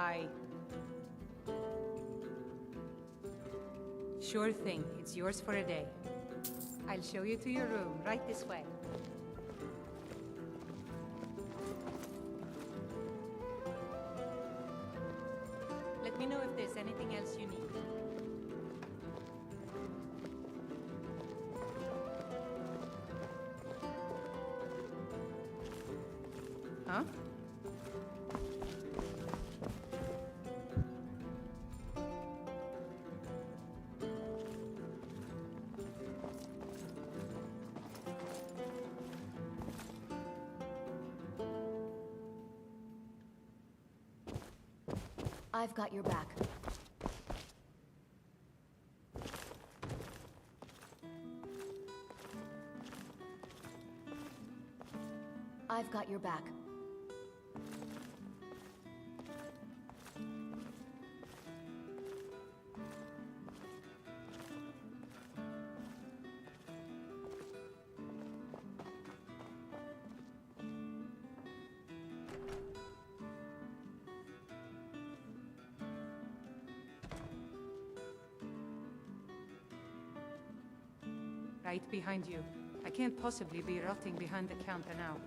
Bye. Sure thing. It's yours for a day. I'll show you to your room, right this way. Let me know if there's anything else you need. Huh? I've got your back. I've got your back. Right behind you. I can't possibly be rotting behind the counter now.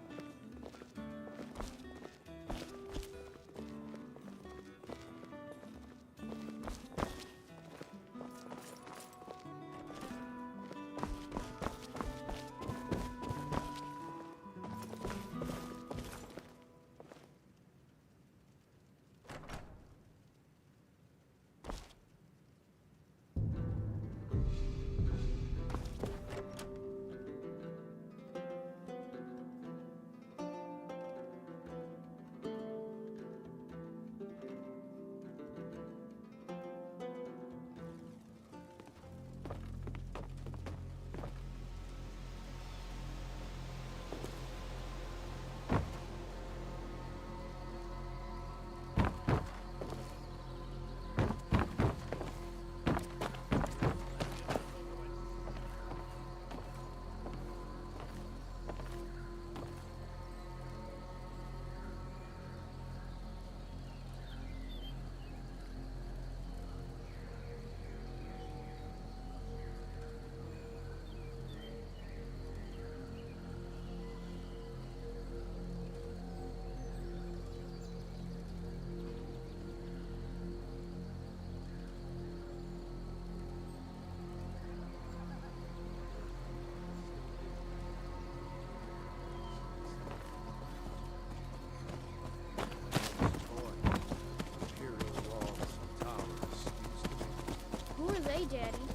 Hey, Daddy.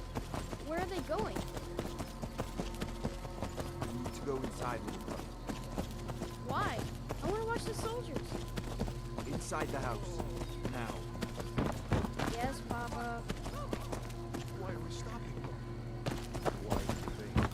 Where are they going? We need to go inside, little brother. Why? I want to watch the soldiers. Inside the house. Now. Yes, Papa. Why are we stopping? Why do you think?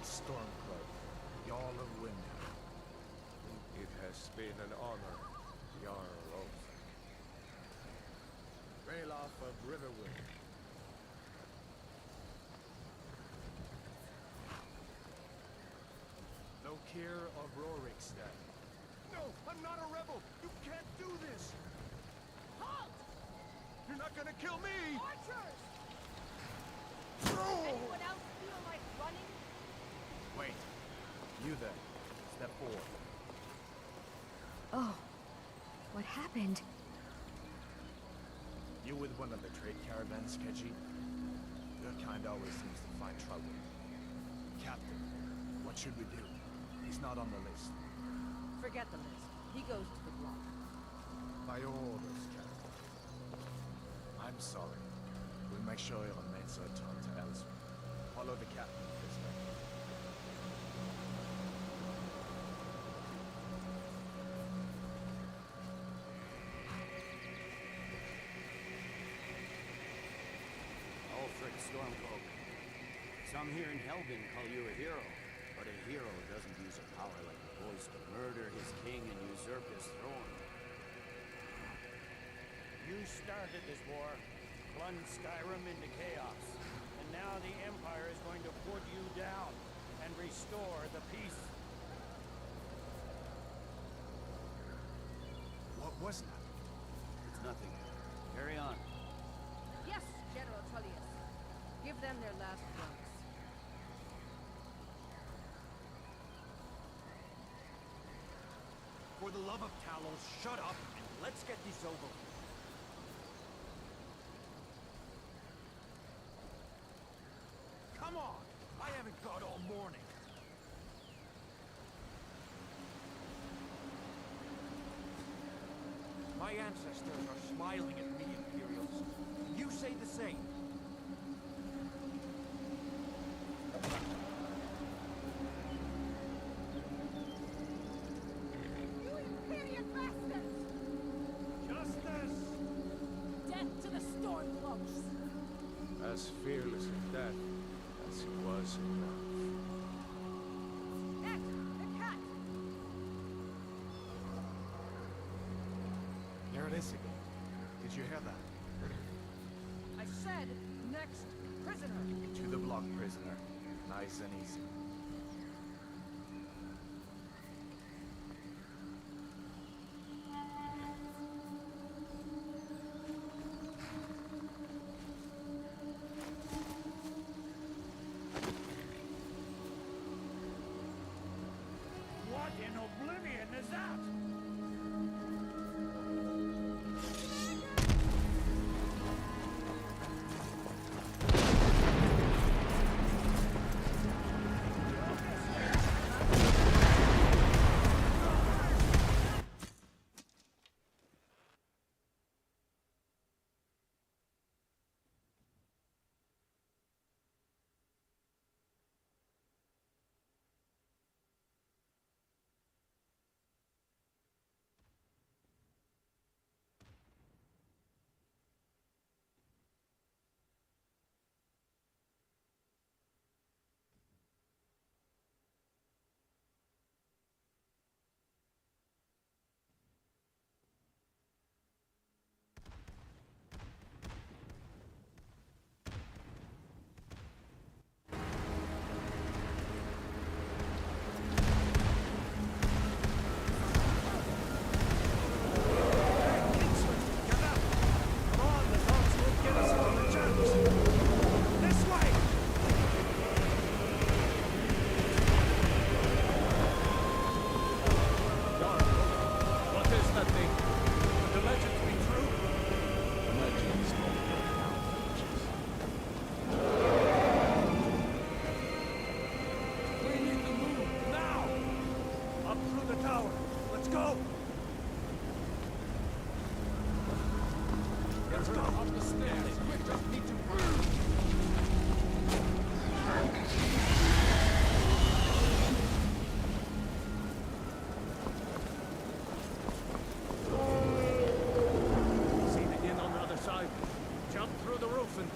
Stormcloak, Jarl of Windhelm. It has been an honor, Jarl Ulfric. Ralof of Riverwood. Lokir of Rorikstead. No, I'm not a rebel! You can't do this! Halt! You're not gonna kill me! Archers! Anyone else feel like running? Wait. You then. Step forward. Oh, what happened? You with one of the trade caravans, Keji? Your kind always seems to find trouble. Captain, what should we do? He's not on the list. Forget the list. He goes to the block. By orders, Captain. I'm sorry. We'll make sure your mates are turned to elsewhere. Follow the captain this way. Some here in Helgen call you a hero, but a hero doesn't use a power like a voice to murder his king and usurp his throne. You started this war, plunged Skyrim into chaos, and now the Empire is going to put you down and restore the peace. What was that? It's nothing. Carry on. Yes, General Tullius. Give them their last drugs. For the love of Talos, shut up and let's get this over with. Come on! I haven't got all morning. My ancestors are smiling at me, Imperials. You say the same. You Imperial bastards! Justice! Death to the Stormcloaks! As fearless in death as he was in life. Net! The cat! There it is again. Did you hear that? I said, next prisoner! To the block, prisoner. Nice and easy. What in oblivion is that?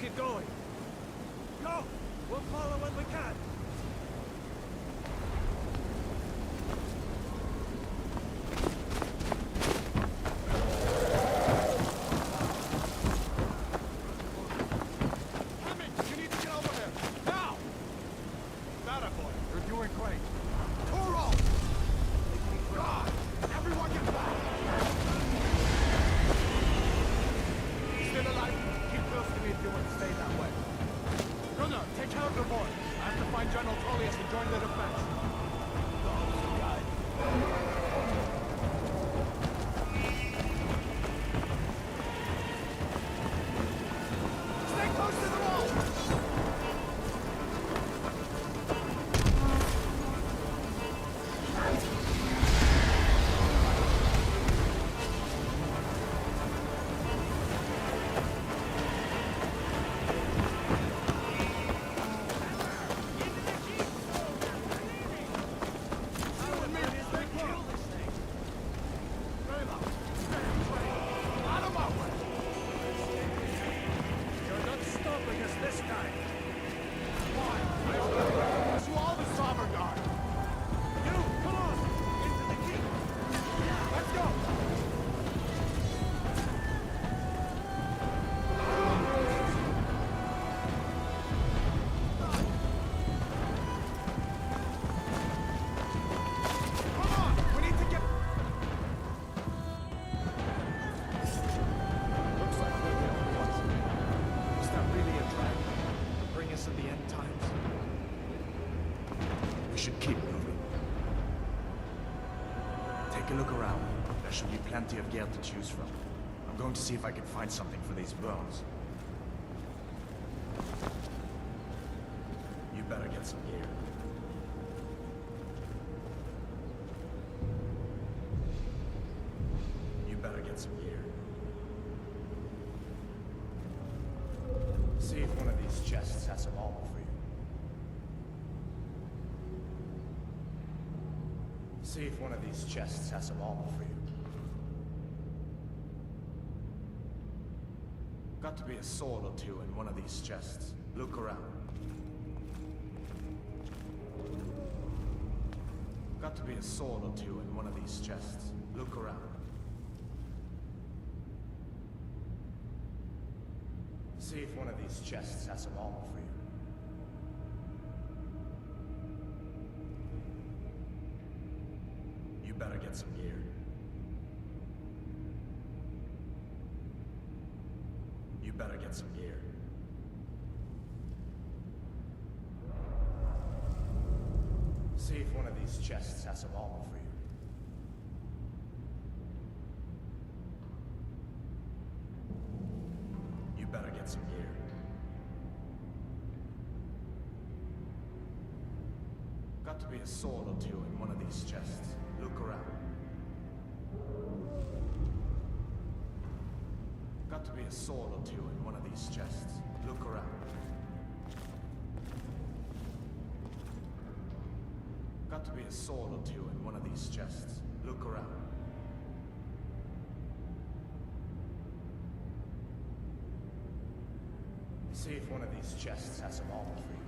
Keep going. Go! We'll follow when we can. take a look around. There should be plenty of gear to choose from. I'm going to see if I can find something for these bones. You better get some gear. You better get some gear. See if one of these chests has some armor for you. See if one of these chests has some armor for you. Got to be a sword or two in one of these chests. Look around. Got to be a sword or two in one of these chests. Look around. See if one of these chests has some armor for you. You better get some gear. You better get some gear. See if one of these chests has some armor for you. You better get some gear. Got to be a sword or two in one of these chests. Look around. Got to be a sword or two in one of these chests. Look around. Got to be a sword or two in one of these chests. Look around. See if one of these chests has some armor for you.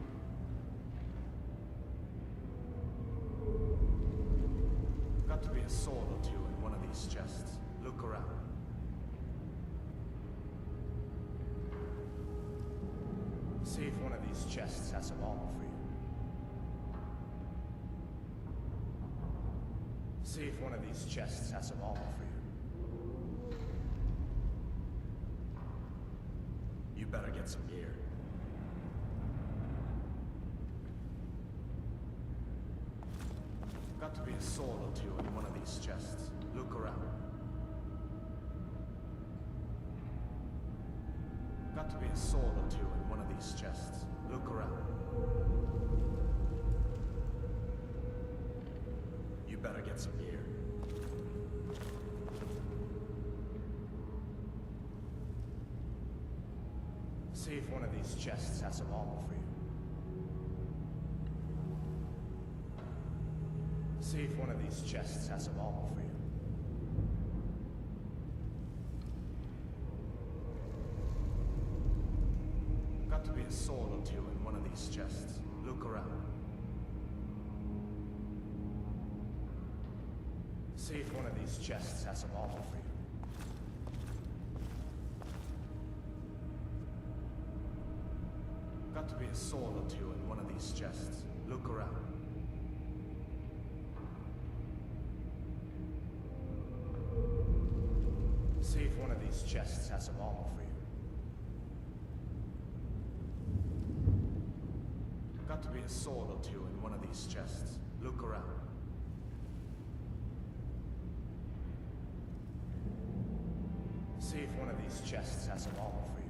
Got to be a sword or two in one of these chests. Look around. See if one of these chests has some armor for you. See if one of these chests has some armor for you. You better get some gear. Got to be a sword or two in one of these chests. Look around. Got to be a sword or two in one of these chests. Look around. You better get some gear. See if one of these chests has some armor for you. See if one of these chests has some armor for you. Got to be a sword or two in one of these chests. Look around. See if one of these chests has some armor for you. Got to be a sword or two in one of these chests. Look around. See if one of these chests has some armor for you. Got to be a sword or two in one of these chests. Look around. See if one of these chests has some armor for you.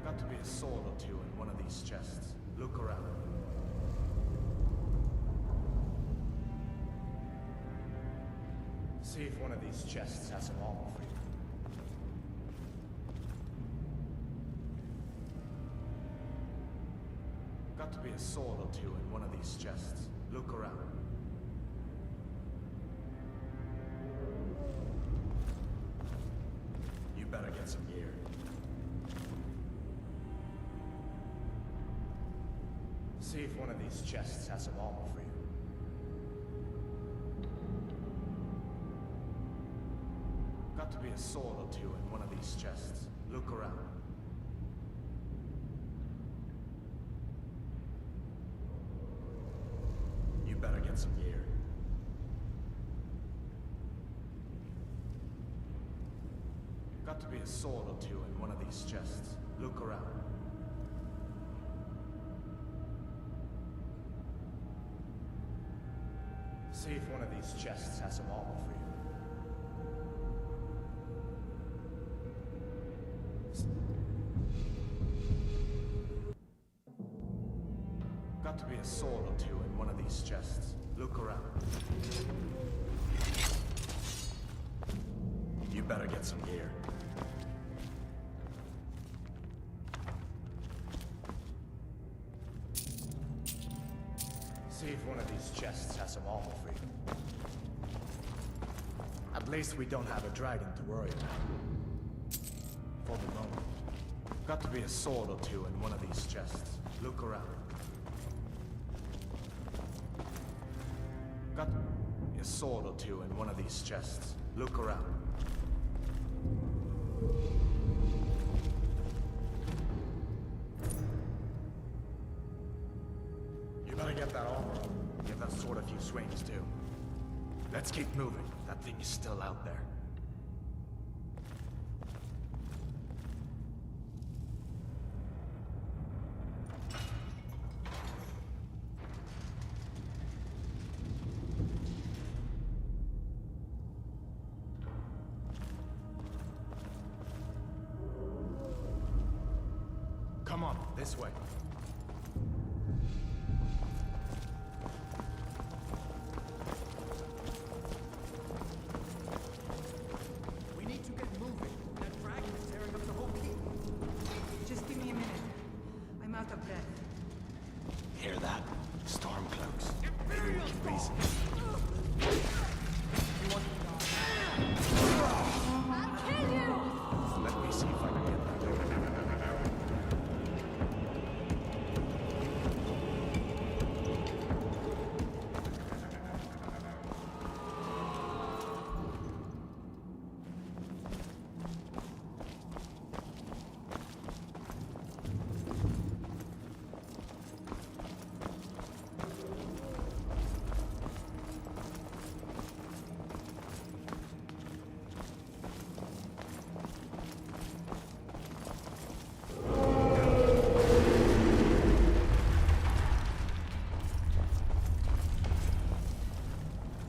Got to be a sword or two in one of these chests. Look around. See if one of these chests has some armor for you. Got to be a sword or two in one of these chests. Look around. You better get some gear. See if one of these chests has some armor for you. Got to be a sword or two in one of these chests. Look around. You better get some gear. Got to be a sword or two in one of these chests. Look around. See if one of these chests has some armor for you. Got to be a sword or two in one of these chests. Look around. You better get some gear. See if one of these chests has some armor for you. At least we don't have a dragon to worry about. For the moment. Got to be a sword or two in one of these chests. Look around. Got to be a sword or two in one of these chests. Look around. You better get that armor up. Give that sword a few swings too. Let's keep moving. That thing is still out there. Come on, this way. We need to get moving. That dragon is tearing up the whole keep. Just give me a minute. I'm out of breath. Hear that? Storm cloaks. Maybe we can reason. I'll kill you! Let me see if I can get that door.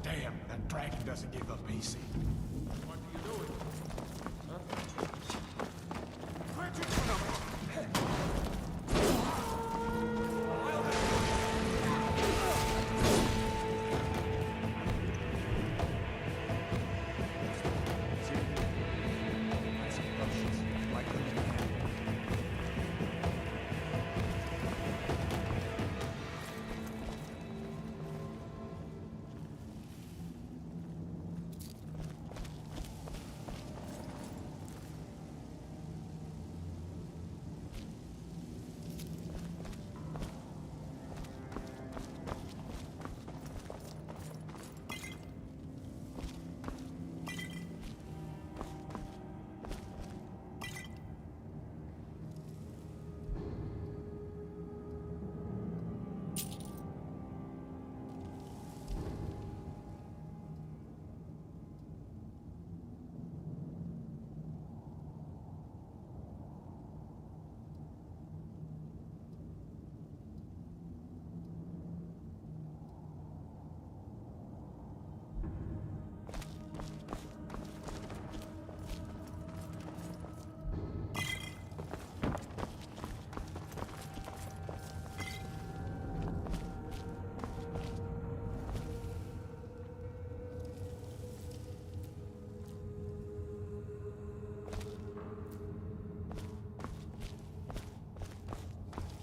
Damn, that dragon doesn't give up easy. What are you doing?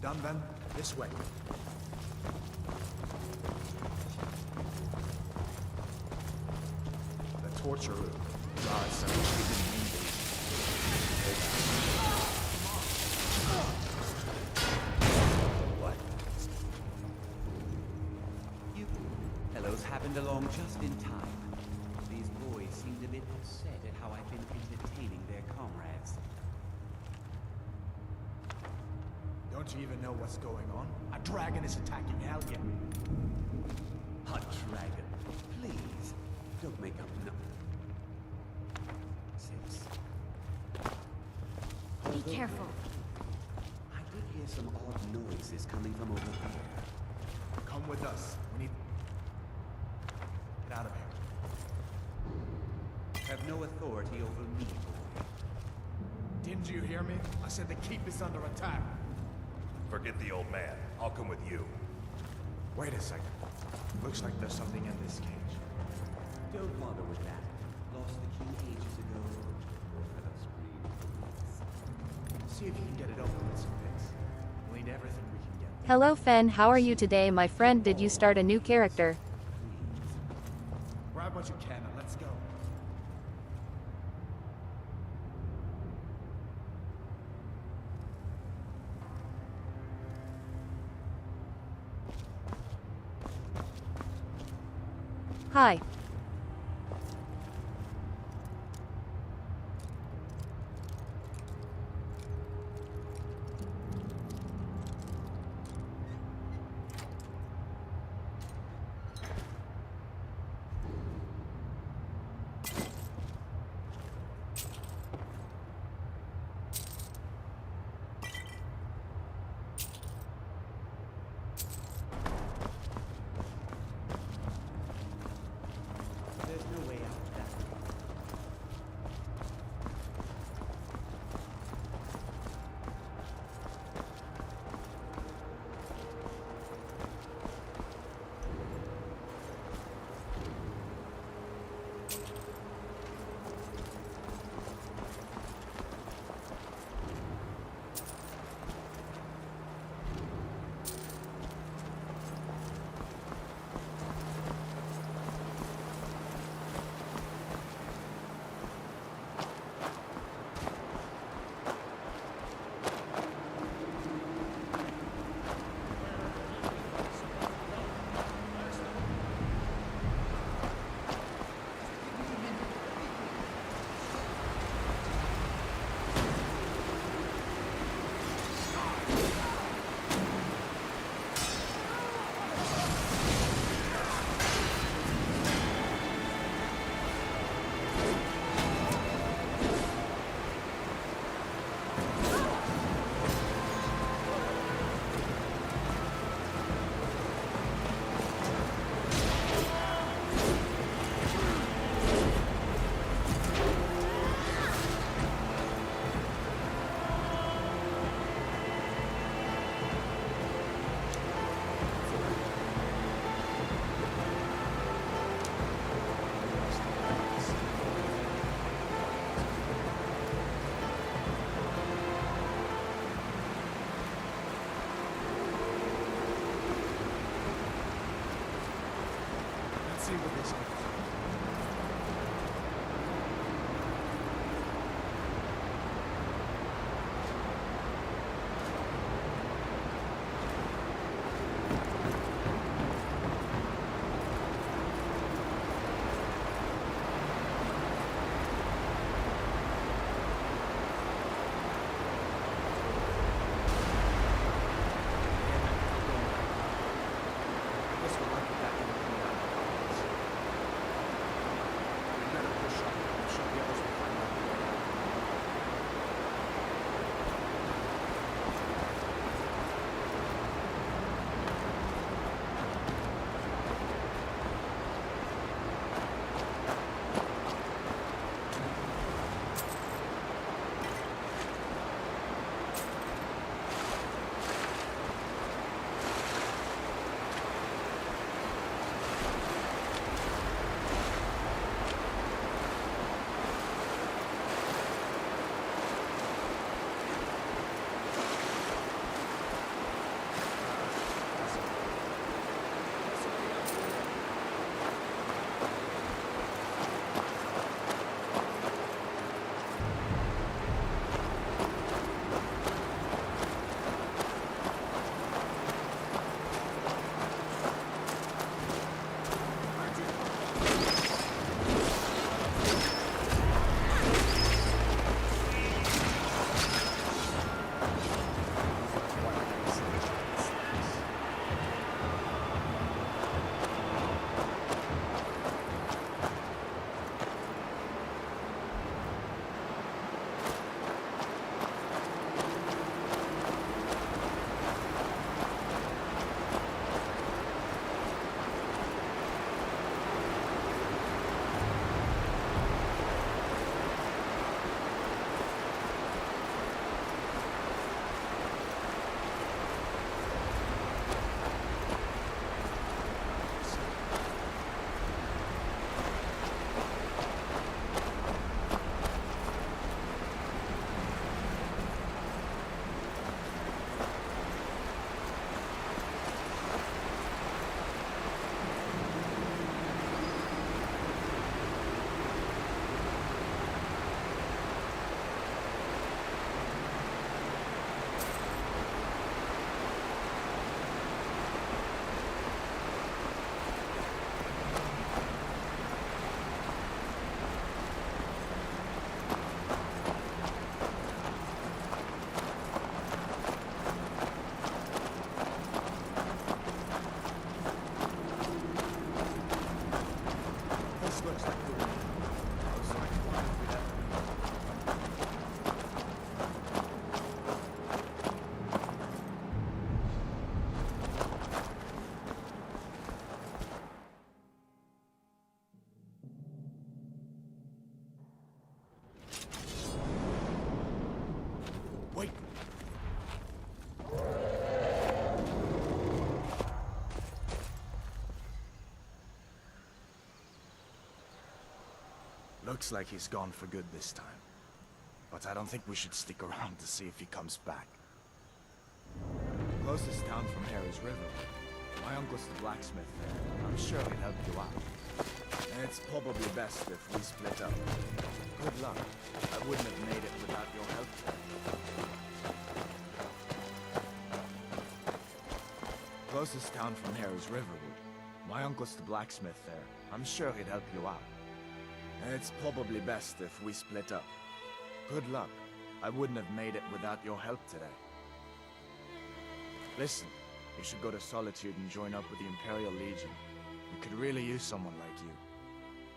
Done then? This way. The torture room. God, so we didn't mean these. What? You fellows happened along just in time. These boys seemed a bit upset at how I've been entertaining their comrades. Don't you even know what's going on? A dragon is attacking Helgen. A dragon. Please, don't make up no. Six. Be careful. I did hear some odd noises coming from over here. Come with us. We need... Get out of here. Have no authority over me, boy. Didn't you hear me? I said the keep is under attack. Forget the old man. I'll come with you. Wait a second. Looks like there's something in this cage. Don't bother with that. Lost the key ages ago. Let us breathe. See if you can get it open with some picks. We'll need everything we can get. Hello Fen, how are you today my friend? Did you start a new character? Grab what you can and let's go. Hi. There's no way out of that. Let's see what this is. Guess we're lucky that didn't come out of the box. Looks like he's gone for good this time. But I don't think we should stick around to see if he comes back. Closest town from here is Riverwood. My uncle's the blacksmith there. I'm sure he'd help you out. And it's probably best if we split up. Good luck. I wouldn't have made it without your help. Closest town from here is Riverwood. My uncle's the blacksmith there. I'm sure he'd help you out. And it's probably best if we split up. Good luck. I wouldn't have made it without your help today. Listen, you should go to Solitude and join up with the Imperial Legion. We could really use someone like you.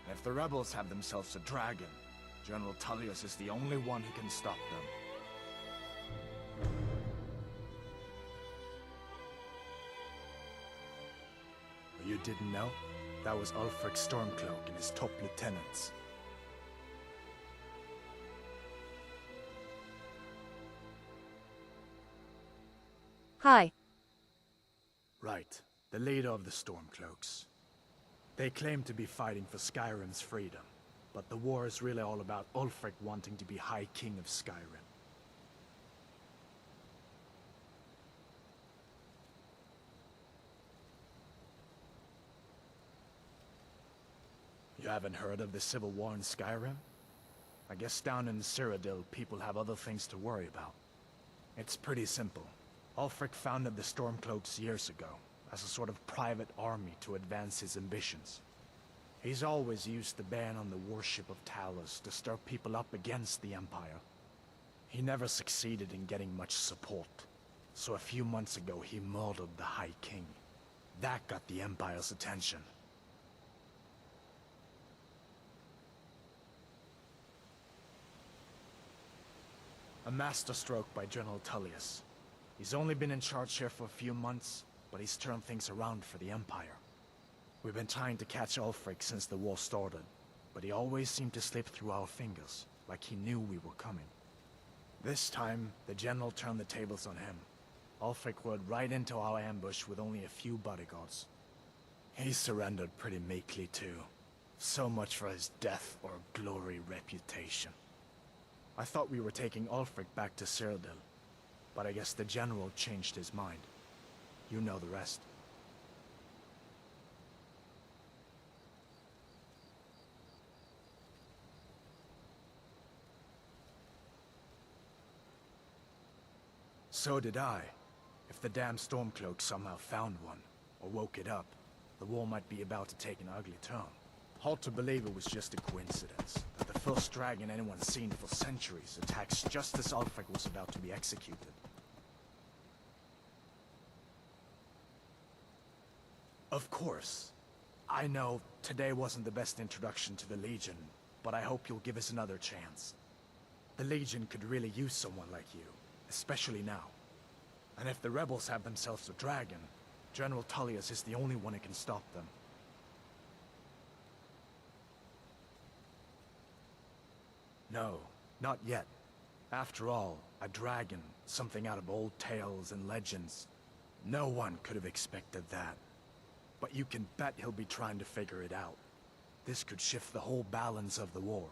And if the rebels have themselves a dragon, General Tullius is the only one who can stop them. You didn't know? That was Ulfric Stormcloak and his top lieutenants. Hi. Right. The leader of the Stormcloaks. They claim to be fighting for Skyrim's freedom, but the war is really all about Ulfric wanting to be High King of Skyrim. You haven't heard of the civil war in Skyrim? I guess down in Cyrodiil, people have other things to worry about. It's pretty simple. Ulfric founded the Stormcloaks years ago, as a sort of private army to advance his ambitions. He's always used the ban on the worship of Talos to stir people up against the Empire. He never succeeded in getting much support, so a few months ago he murdered the High King. That got the Empire's attention. A masterstroke by General Tullius. He's only been in charge here for a few months, but he's turned things around for the Empire. We've been trying to catch Ulfric since the war started, but he always seemed to slip through our fingers, like he knew we were coming. This time, the General turned the tables on him. Ulfric rode right into our ambush with only a few bodyguards. He surrendered pretty meekly too. So much for his death or glory reputation. I thought we were taking Ulfric back to Cyrodiil, but I guess the General changed his mind. You know the rest. So did I. If the damn Stormcloak somehow found one, or woke it up, the war might be about to take an ugly turn. Hard to believe it was just a coincidence, that the first dragon anyone's seen for centuries attacks just as Ulfric was about to be executed. Of course. I know today wasn't the best introduction to the Legion, but I hope you'll give us another chance. The Legion could really use someone like you, especially now. And if the rebels have themselves a dragon, General Tullius is the only one who can stop them. No, not yet. After all, a dragon, something out of old tales and legends. No one could have expected that. But you can bet he'll be trying to figure it out. This could shift the whole balance of the war.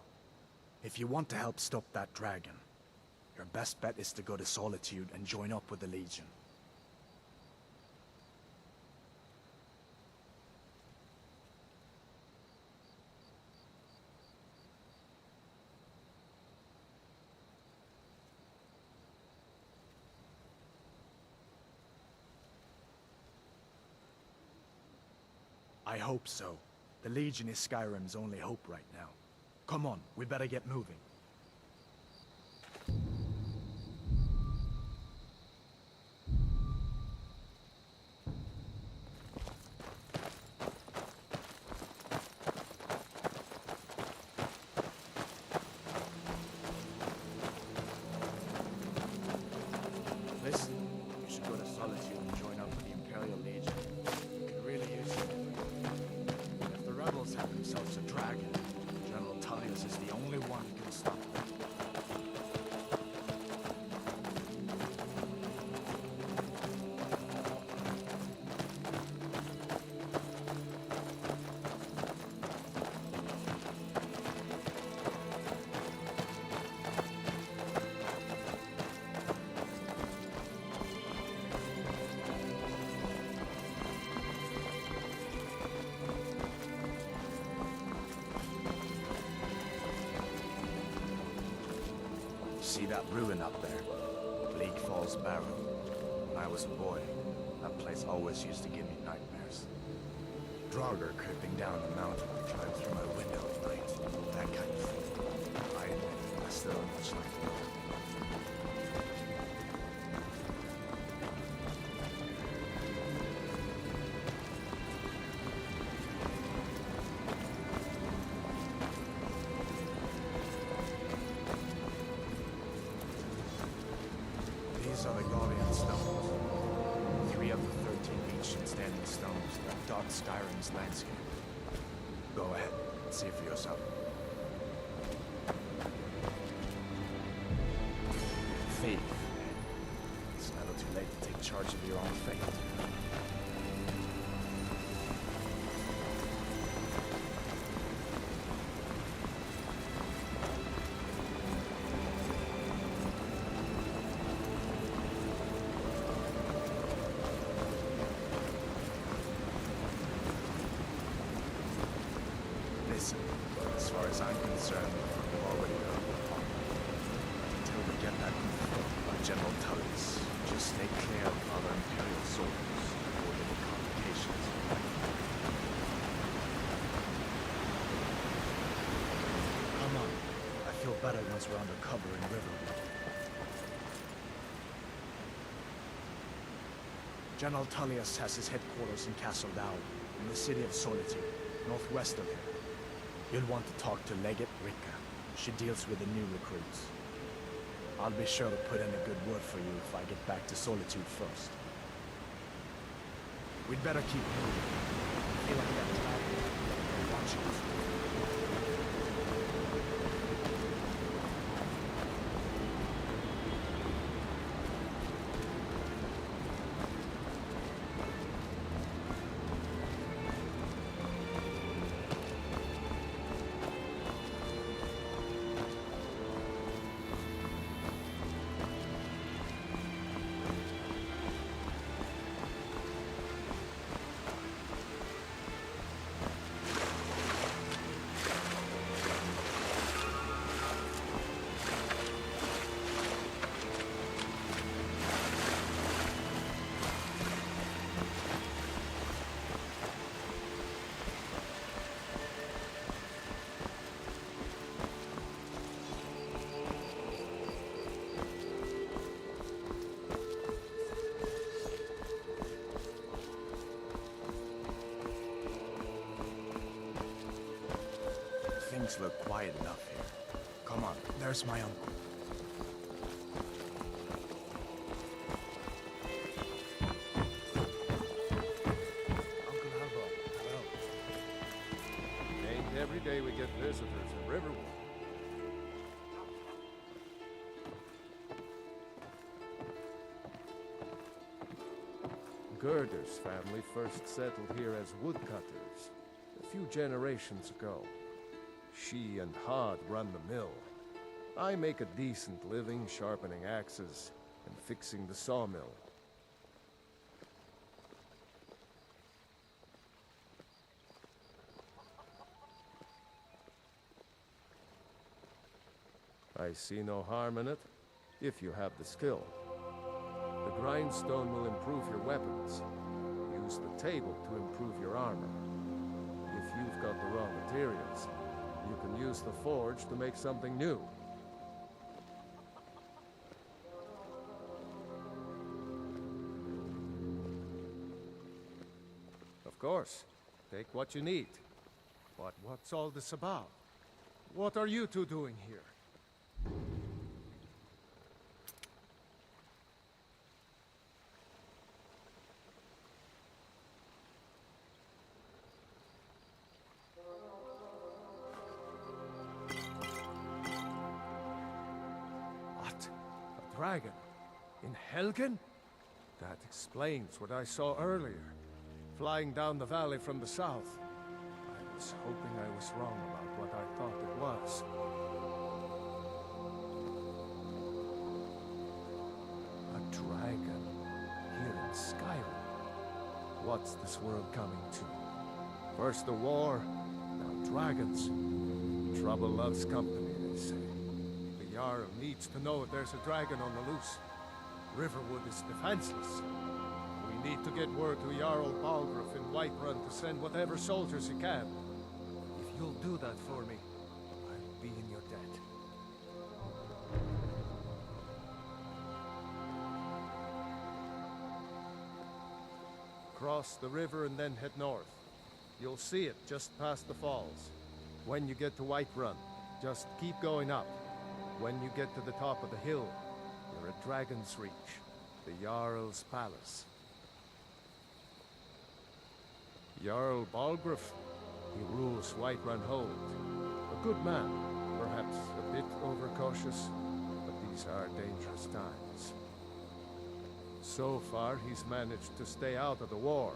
If you want to help stop that dragon, your best bet is to go to Solitude and join up with the Legion. I hope so. The Legion is Skyrim's only hope right now. Come on, we better get moving. Listen, you should go to Solitude and join up with the Imperial Legion. You could really use it. If the rebels have themselves a dragon, General Tullius is the only one who can stop that ruin up there? Bleak Falls Barrow. When I was a boy, that place always used to give me nightmares. Draugr creeping down the mountain and climb through my window at night. That kind of thing. I admit, I still have much like to know. These are the Guardian Stones. 3 of the 13 ancient standing stones that dot Skyrim's landscape. Go ahead, see for yourself. Thief. It's never too late to take charge of your own fate. Listen, as far as I'm concerned, we've already done. Until we get that confirmed by General Tullius, just stay clear of other Imperial soldiers or any complications. Come on. I feel better once we're under cover in Riverwood. General Tullius has his headquarters in Castle Dow, in the city of Solitude, northwest of here. You'll want to talk to Legate Rika. She deals with the new recruits. I'll be sure to put in a good word for you if I get back to Solitude first. We'd better keep moving. I feel like that time. They're watching us. Things look quiet enough here. Come on, there's my uncle. Uncle Alva, hello. Ain't every day we get visitors in Riverwood. Gerder's family first settled here as woodcutters a few generations ago. She and Hod run the mill. I make a decent living sharpening axes and fixing the sawmill. I see no harm in it, if you have the skill. The grindstone will improve your weapons. Use the table to improve your armor. If you've got the raw materials, you can use the forge to make something new. Of course. Take what you need. But what's all this about? What are you two doing here? Dragon? In Helgen? That explains what I saw earlier, flying down the valley from the south. I was hoping I was wrong about what I thought it was. A dragon here in Skyrim. What's this world coming to? First the war, now dragons. Trouble loves company, they say. The Jarl needs to know if there's a dragon on the loose. Riverwood is defenseless. We need to get word to Jarl Balgruuf in Whiterun to send whatever soldiers he can. If you'll do that for me, I'll be in your debt. Cross the river and then head north. You'll see it just past the falls. When you get to Whiterun, just keep going up. When you get to the top of the hill, you're at Dragon's Reach, the Jarl's palace. Jarl Balgruuf, he rules Whiterun Hold. A good man, perhaps a bit overcautious, but these are dangerous times. So far, he's managed to stay out of the war.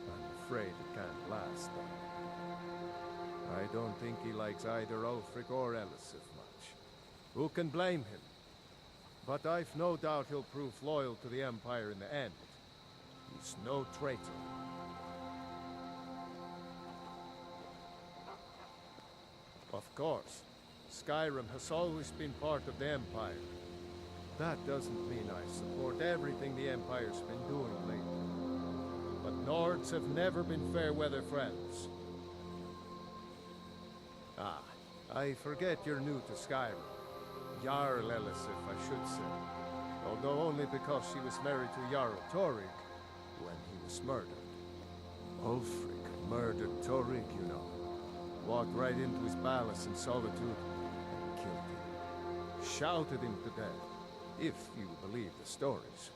I'm afraid it can't last, though. I don't think he likes either Ulfric or Elisif much. Who can blame him? But I've no doubt he'll prove loyal to the Empire in the end. He's no traitor. Of course, Skyrim has always been part of the Empire. That doesn't mean I support everything the Empire's been doing lately. But Nords have never been fair-weather friends. Ah, I forget you're new to Skyrim. Jarl Elisif, I should say. Although only because she was married to Jarl Torygg when he was murdered. Ulfric murdered Torygg, you know. Walked right into his palace in Solitude and killed him. Shouted him to death, if you believe the stories.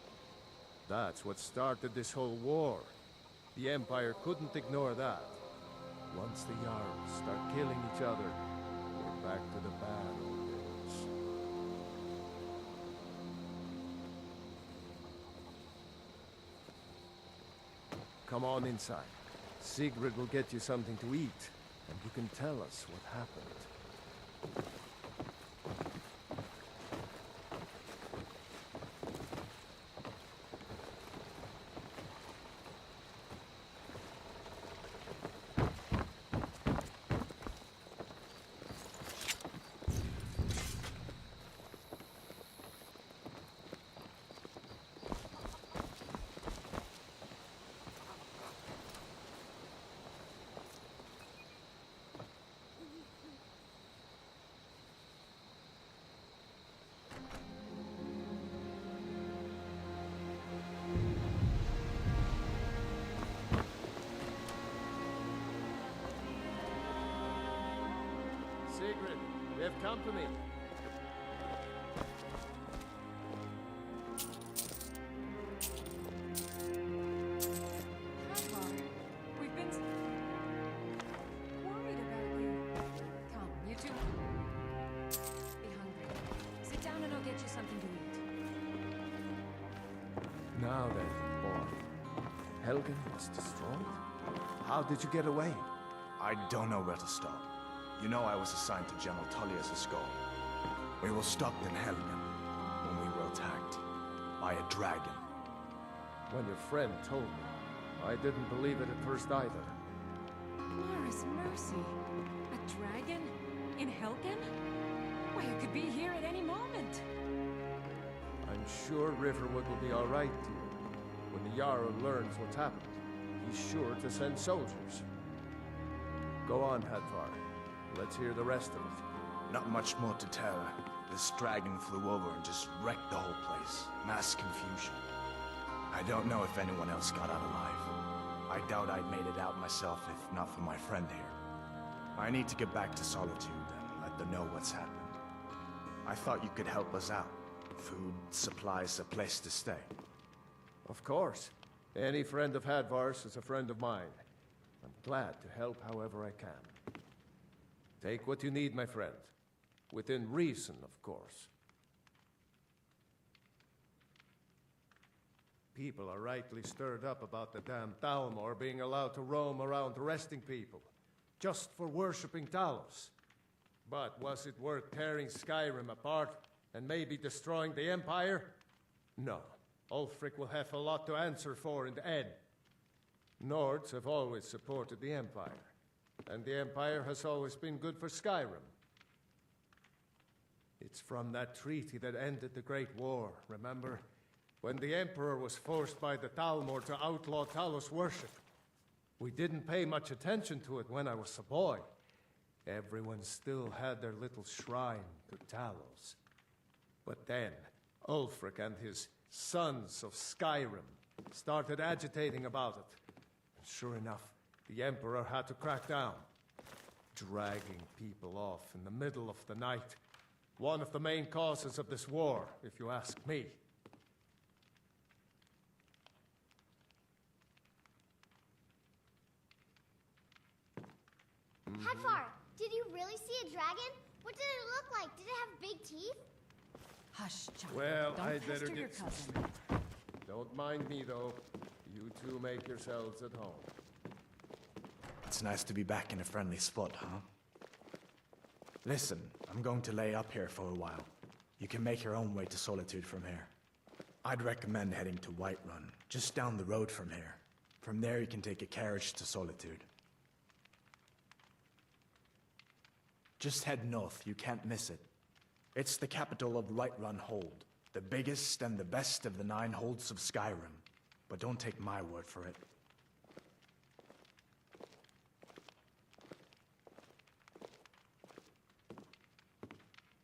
That's what started this whole war. The Empire couldn't ignore that. Once the Jarls start killing each other, we're back to the bad old days. Come on inside. Sigrid will get you something to eat, and you can tell us what happened. Sigrid, we have company. Hadvar, we've been worried about you. Come, you two. Be hungry. Sit down and I'll get you something to eat. Now then, boy. Helgen was destroyed? How did you get away? I don't know where to start. You know I was assigned to General Tullius' goal. We were stopped in Helgen when we were attacked by a dragon. When your friend told me, I didn't believe it at first either. Mara's mercy. A dragon? In Helgen? Why, it could be here at any moment. I'm sure Riverwood will be all right, dear. When the Jarl learns what's happened, he's sure to send soldiers. Go on, Hadvar. Let's hear the rest of it. Not much more to tell. This dragon flew over and just wrecked the whole place. Mass confusion. I don't know if anyone else got out alive. I doubt I'd made it out myself if not for my friend here. I need to get back to Solitude and let them know what's happened. I thought you could help us out. Food, supplies, a place to stay. Of course. Any friend of Hadvar's is a friend of mine. I'm glad to help however I can. Take what you need, my friend. Within reason, of course. People are rightly stirred up about the damn Thalmor being allowed to roam around arresting people, just for worshipping Talos. But was it worth tearing Skyrim apart and maybe destroying the Empire? No. Ulfric will have a lot to answer for in the end. Nords have always supported the Empire, and the Empire has always been good for Skyrim. It's from that treaty that ended the Great War, remember? When the Emperor was forced by the Thalmor to outlaw Talos worship. We didn't pay much attention to it when I was a boy. Everyone still had their little shrine to Talos. But then, Ulfric and his sons of Skyrim started agitating about it. And sure enough, the Emperor had to crack down, dragging people off in the middle of the night. One of the main causes of this war, if you ask me. Hadvar, did you really see a dragon? What did it look like? Did it have big teeth? Hush, Chuck. Well, Don't I'd better pester your get some cousin. sleep. Don't mind me, though. You two make yourselves at home. It's nice to be back in a friendly spot, huh? Listen, I'm going to lay up here for a while. You can make your own way to Solitude from here. I'd recommend heading to Whiterun, just down the road from here. From there you can take a carriage to Solitude. Just head north, you can't miss it. It's the capital of Whiterun Hold, the biggest and the best of the 9 holds of Skyrim. But don't take my word for it.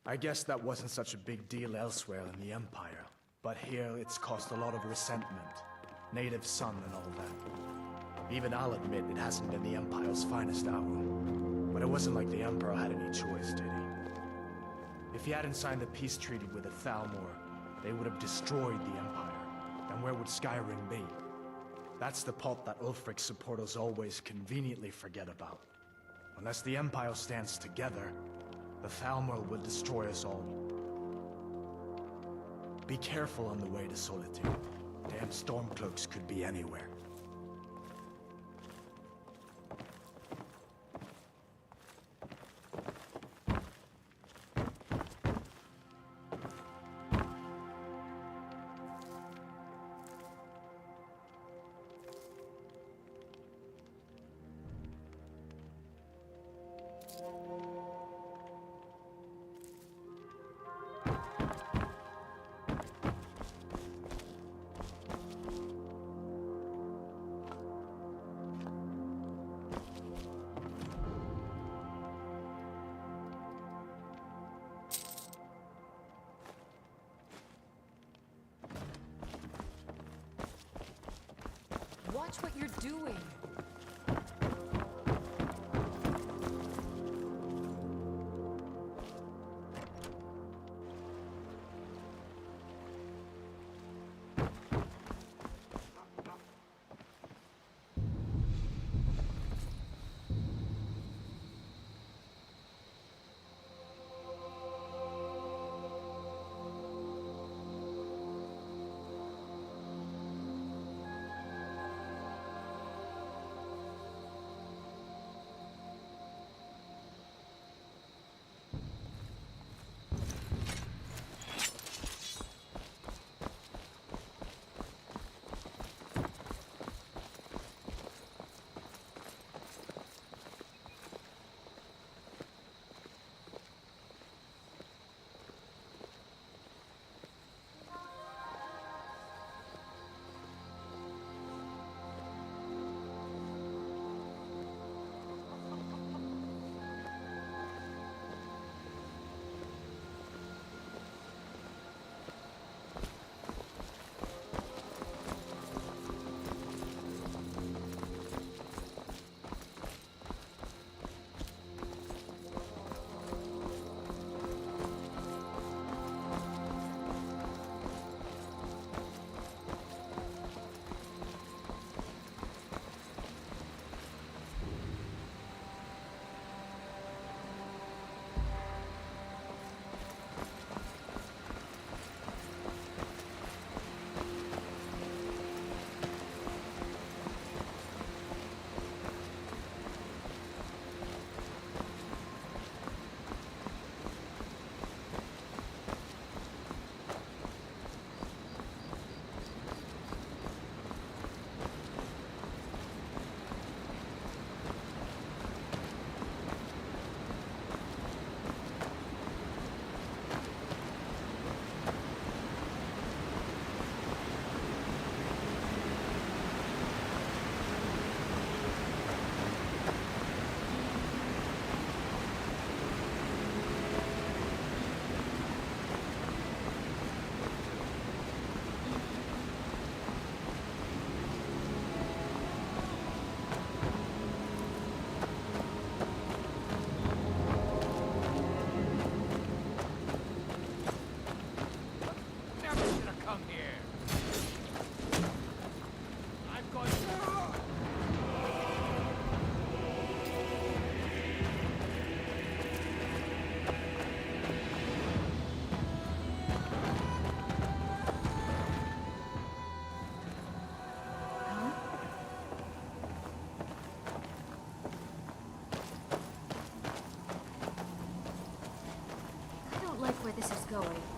I guess that wasn't such a big deal elsewhere in the Empire, but here it's caused a lot of resentment. Native son and all that. Even I'll admit it hasn't been the Empire's finest hour. But it wasn't like the Emperor had any choice, did he? If he hadn't signed the peace treaty with the Thalmor, they would have destroyed the Empire. And where would Skyrim be? That's the pot that Ulfric's supporters always conveniently forget about. Unless the Empire stands together, the Thalmor will destroy us all. Be careful on the way to Solitude. Damn Stormcloaks could be anywhere. Watch what you're doing. going.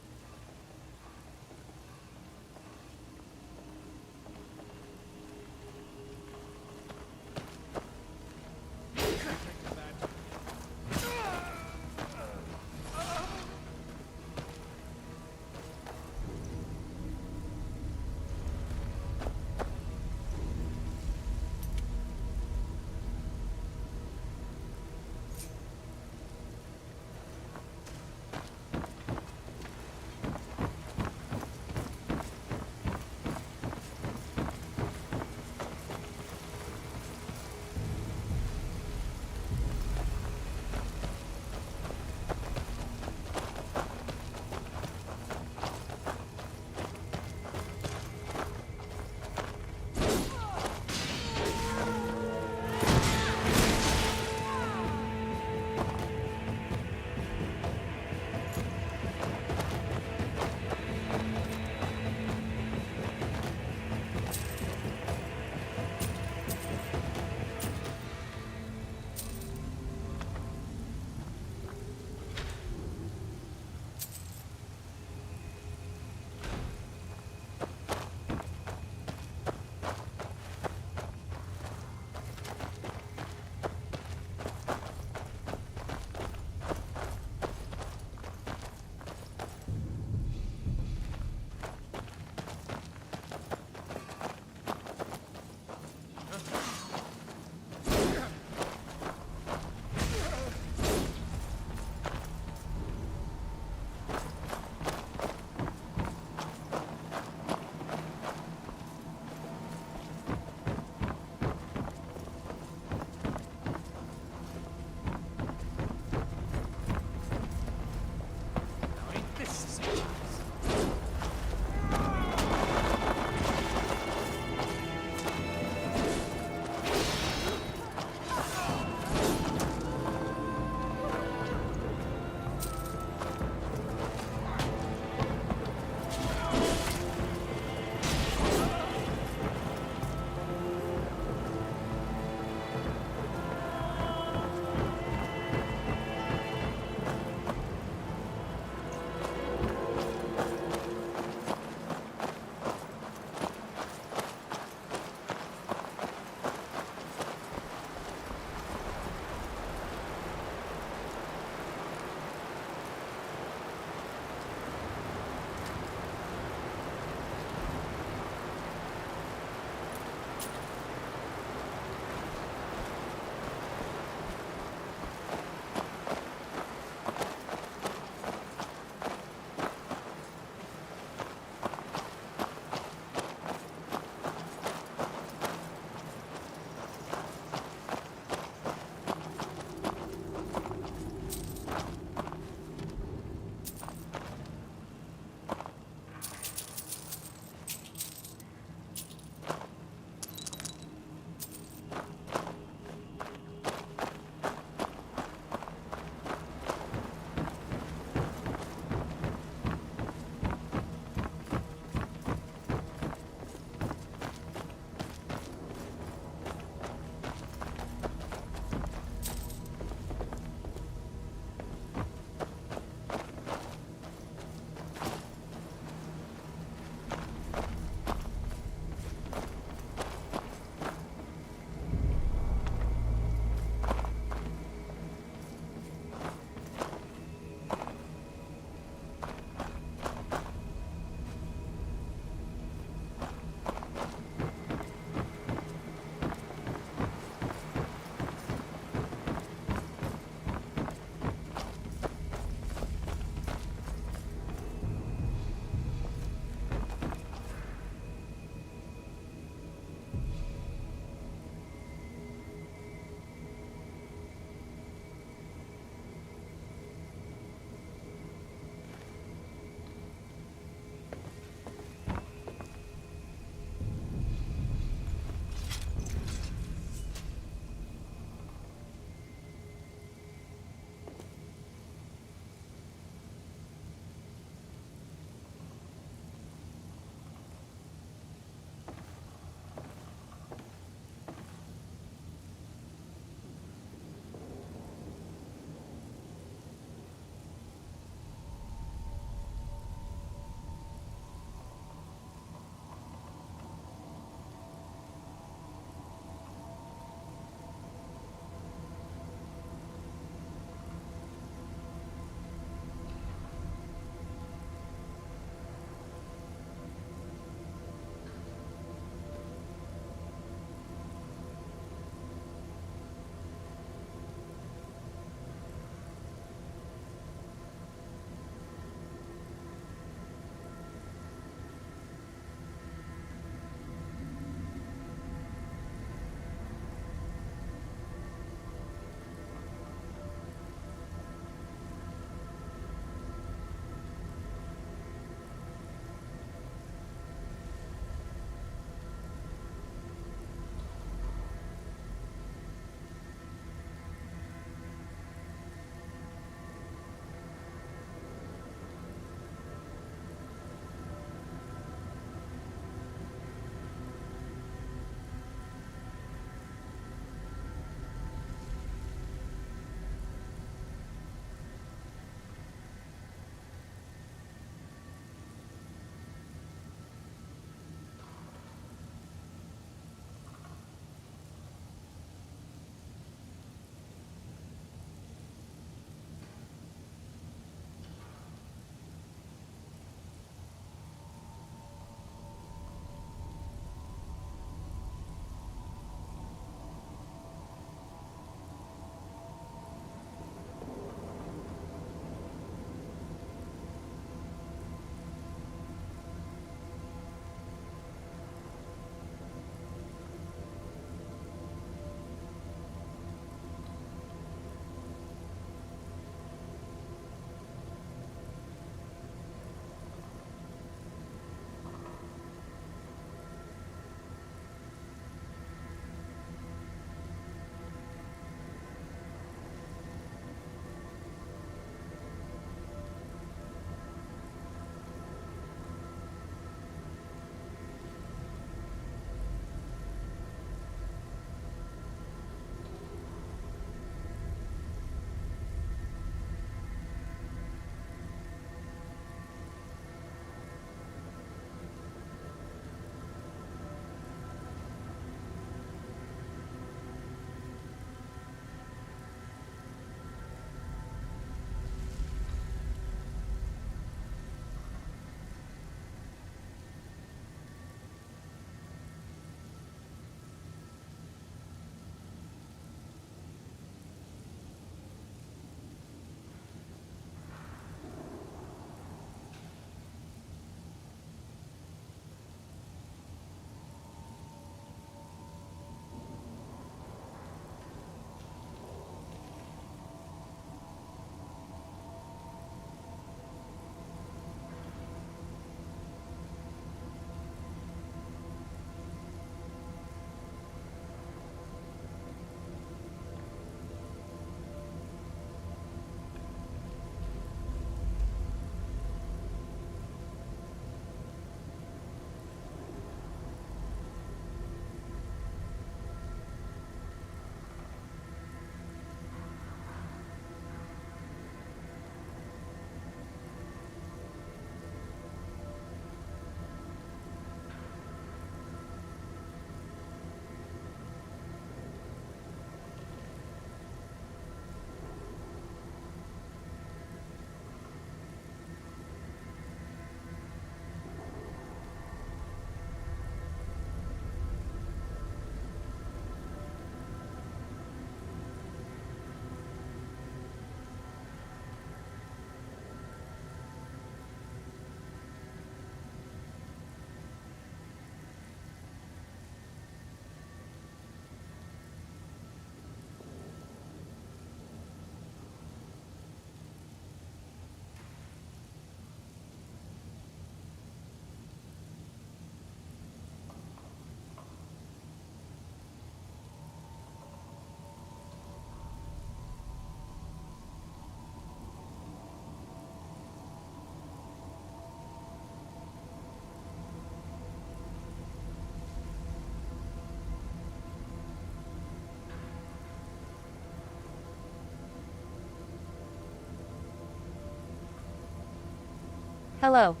Hello.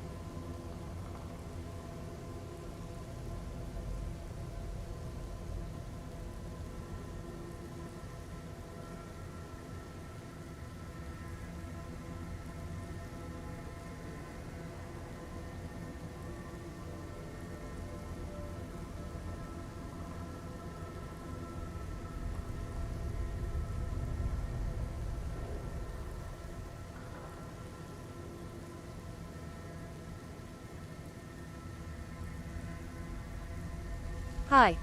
Hi.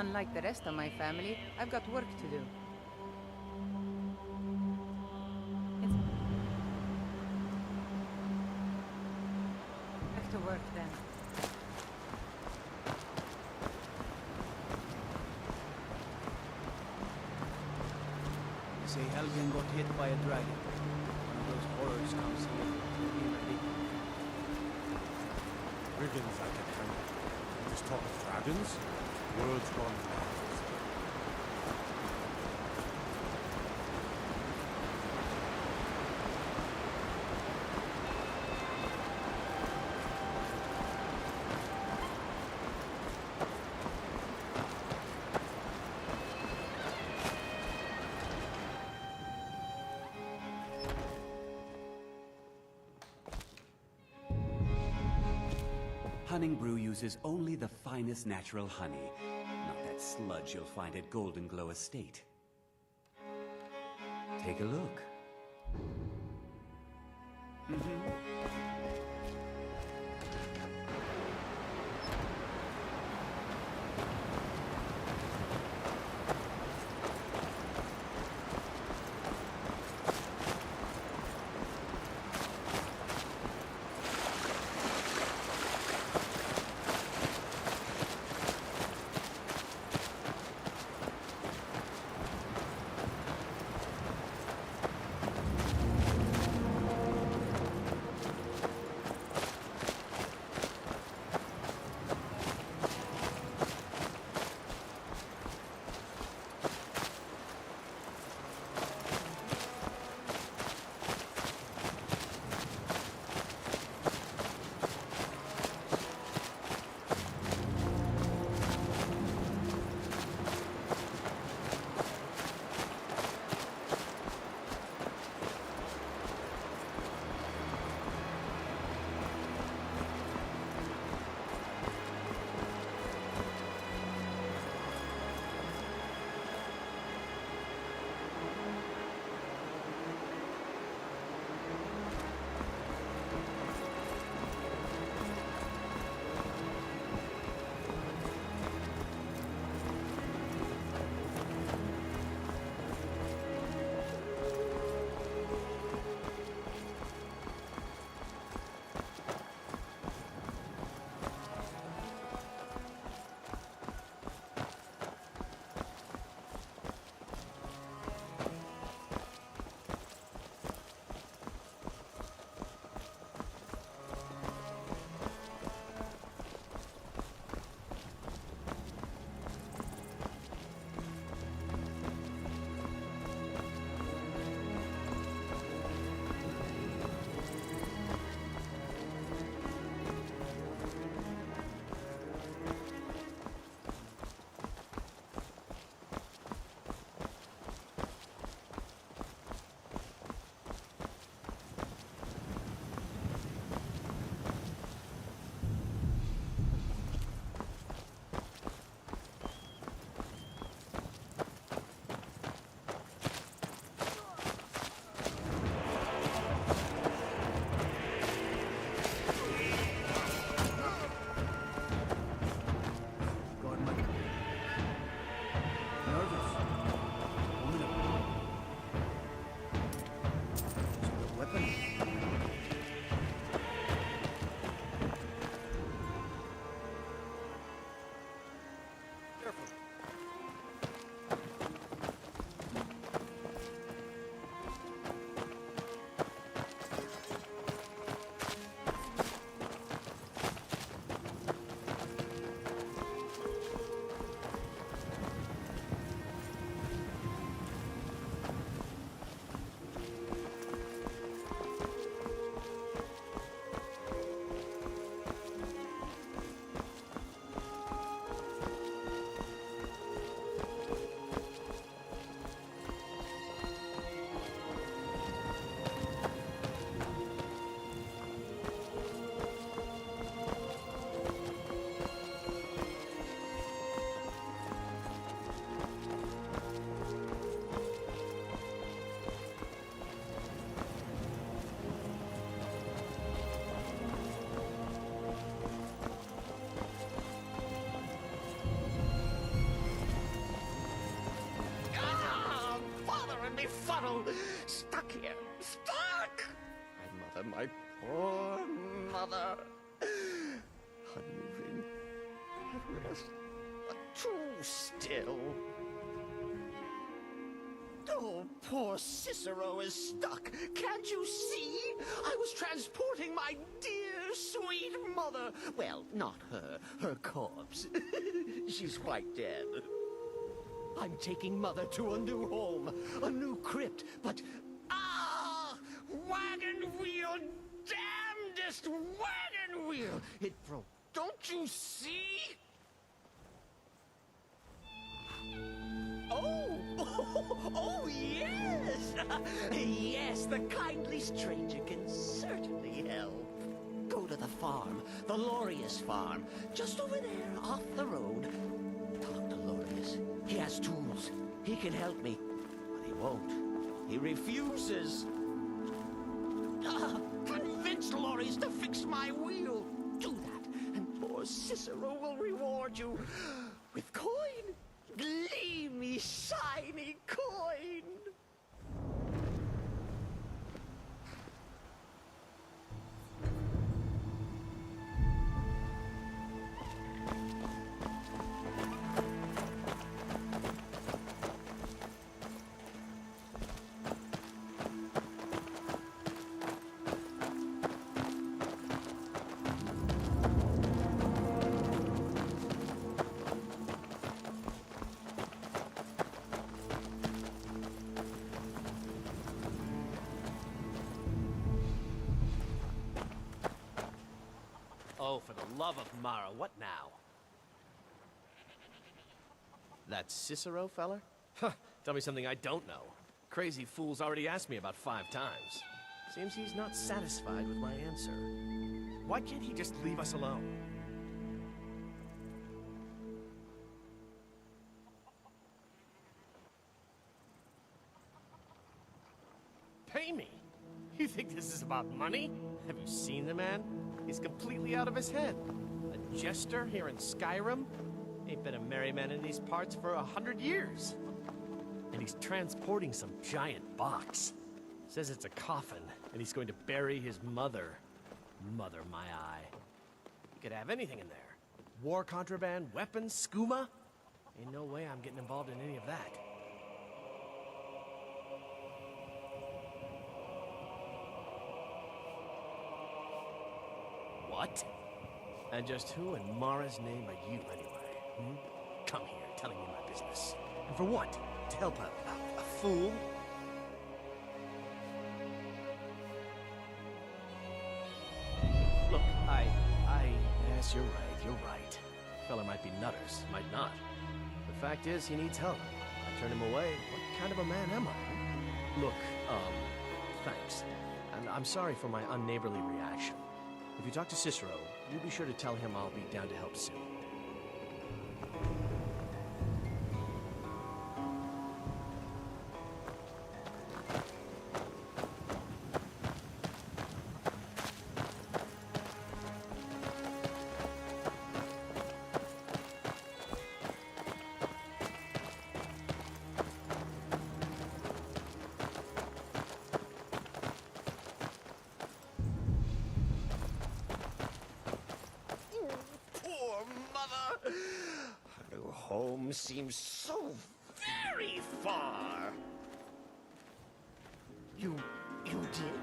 Unlike the rest of my family, I've got work to do. Back to work then. They say Helgen got hit by a dragon. One of those horrors comes here. Be ready. Brigands, I can tell you. Just talk of dragons. World's gone mad. Hunning Brew uses only the finest natural honey, not that sludge you'll find at Golden Glow Estate. Take a look. befuddled, stuck here, stuck! My poor mother. Unmoving, at rest, but too still. Oh, poor Cicero is stuck. Can't you see? I was transporting my dear, sweet mother. Well, not her. Her corpse. She's quite dead. I'm taking Mother to a new home, a new crypt, but... Ah! Wagon wheel! Damnedest wagon wheel! It broke. Don't you see? Oh! Oh, yes! Yes, the kindly stranger can certainly help. Go to the farm, the Lorius farm, just over there, off the road. Talk to Lorius. He has tools. He can help me. But he won't. He refuses. Convince Lorius to fix my wheel. Do that, and poor Cicero will reward you with coin. Gleamy, shiny coin! Oh, for the love of Mara, what now? That Cicero feller? Huh, tell me something I don't know. Crazy fool's already asked me about 5 times. Seems he's not satisfied with my answer. Why can't he just leave us alone? Pay me? You think this is about money? Have you seen the man? He's completely out of his head. A jester here in Skyrim? Ain't been a merry man in these parts for 100 years. And he's transporting some giant box. Says it's a coffin, and he's going to bury his mother. Mother, my eye. You could have anything in there. War contraband, weapons, skooma. Ain't no way I'm getting involved in any of that. What? And just who in Mara's name are you, anyway? Hmm? Come here, telling me my business. And for what? To help a fool? Look, yes, you're right. Fella might be nutters, might not. The fact is, he needs help. I turn him away. What kind of a man am I? Look, thanks. And I'm sorry for my unneighborly reaction. If you talk to Cicero, you be sure to tell him I'll be down to help soon. Home seems so very far. You did?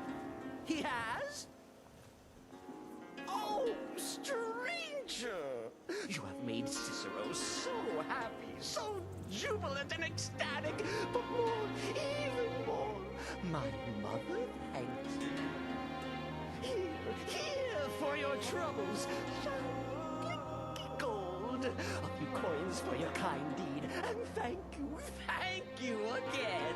He has? Oh, stranger! You have made Cicero so happy, so jubilant and ecstatic, but more, even more, my mother thanks you. Here for your troubles. A few coins for your kind deed, and thank you again.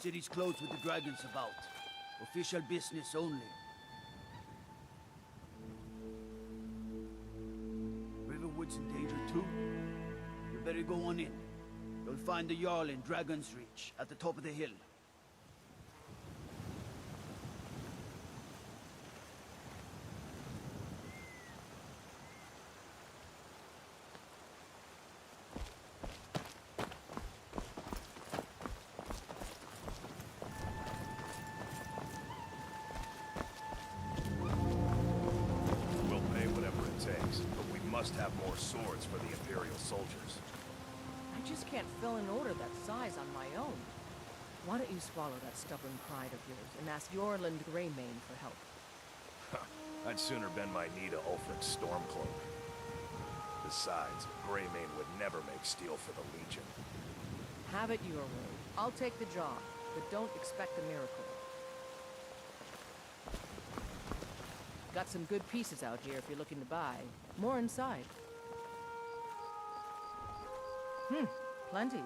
City's closed with the dragons about. Official business only. Riverwood's in danger too? You better go on in. You'll find the Jarl in Dragon's Reach, at the top of the hill. We'll pay whatever it takes, but we must have more swords for the Imperial soldiers. I just can't fill an order that size on my own. Why don't you swallow that stubborn pride of yours and ask Yorland Greymane for help? I'd sooner bend my knee to Ulfric's Stormcloak. Besides, Greymane would never make steel for the Legion. Have it your way. I'll take the job, but don't expect a miracle. Got some good pieces out here if you're looking to buy. More inside. Plenty.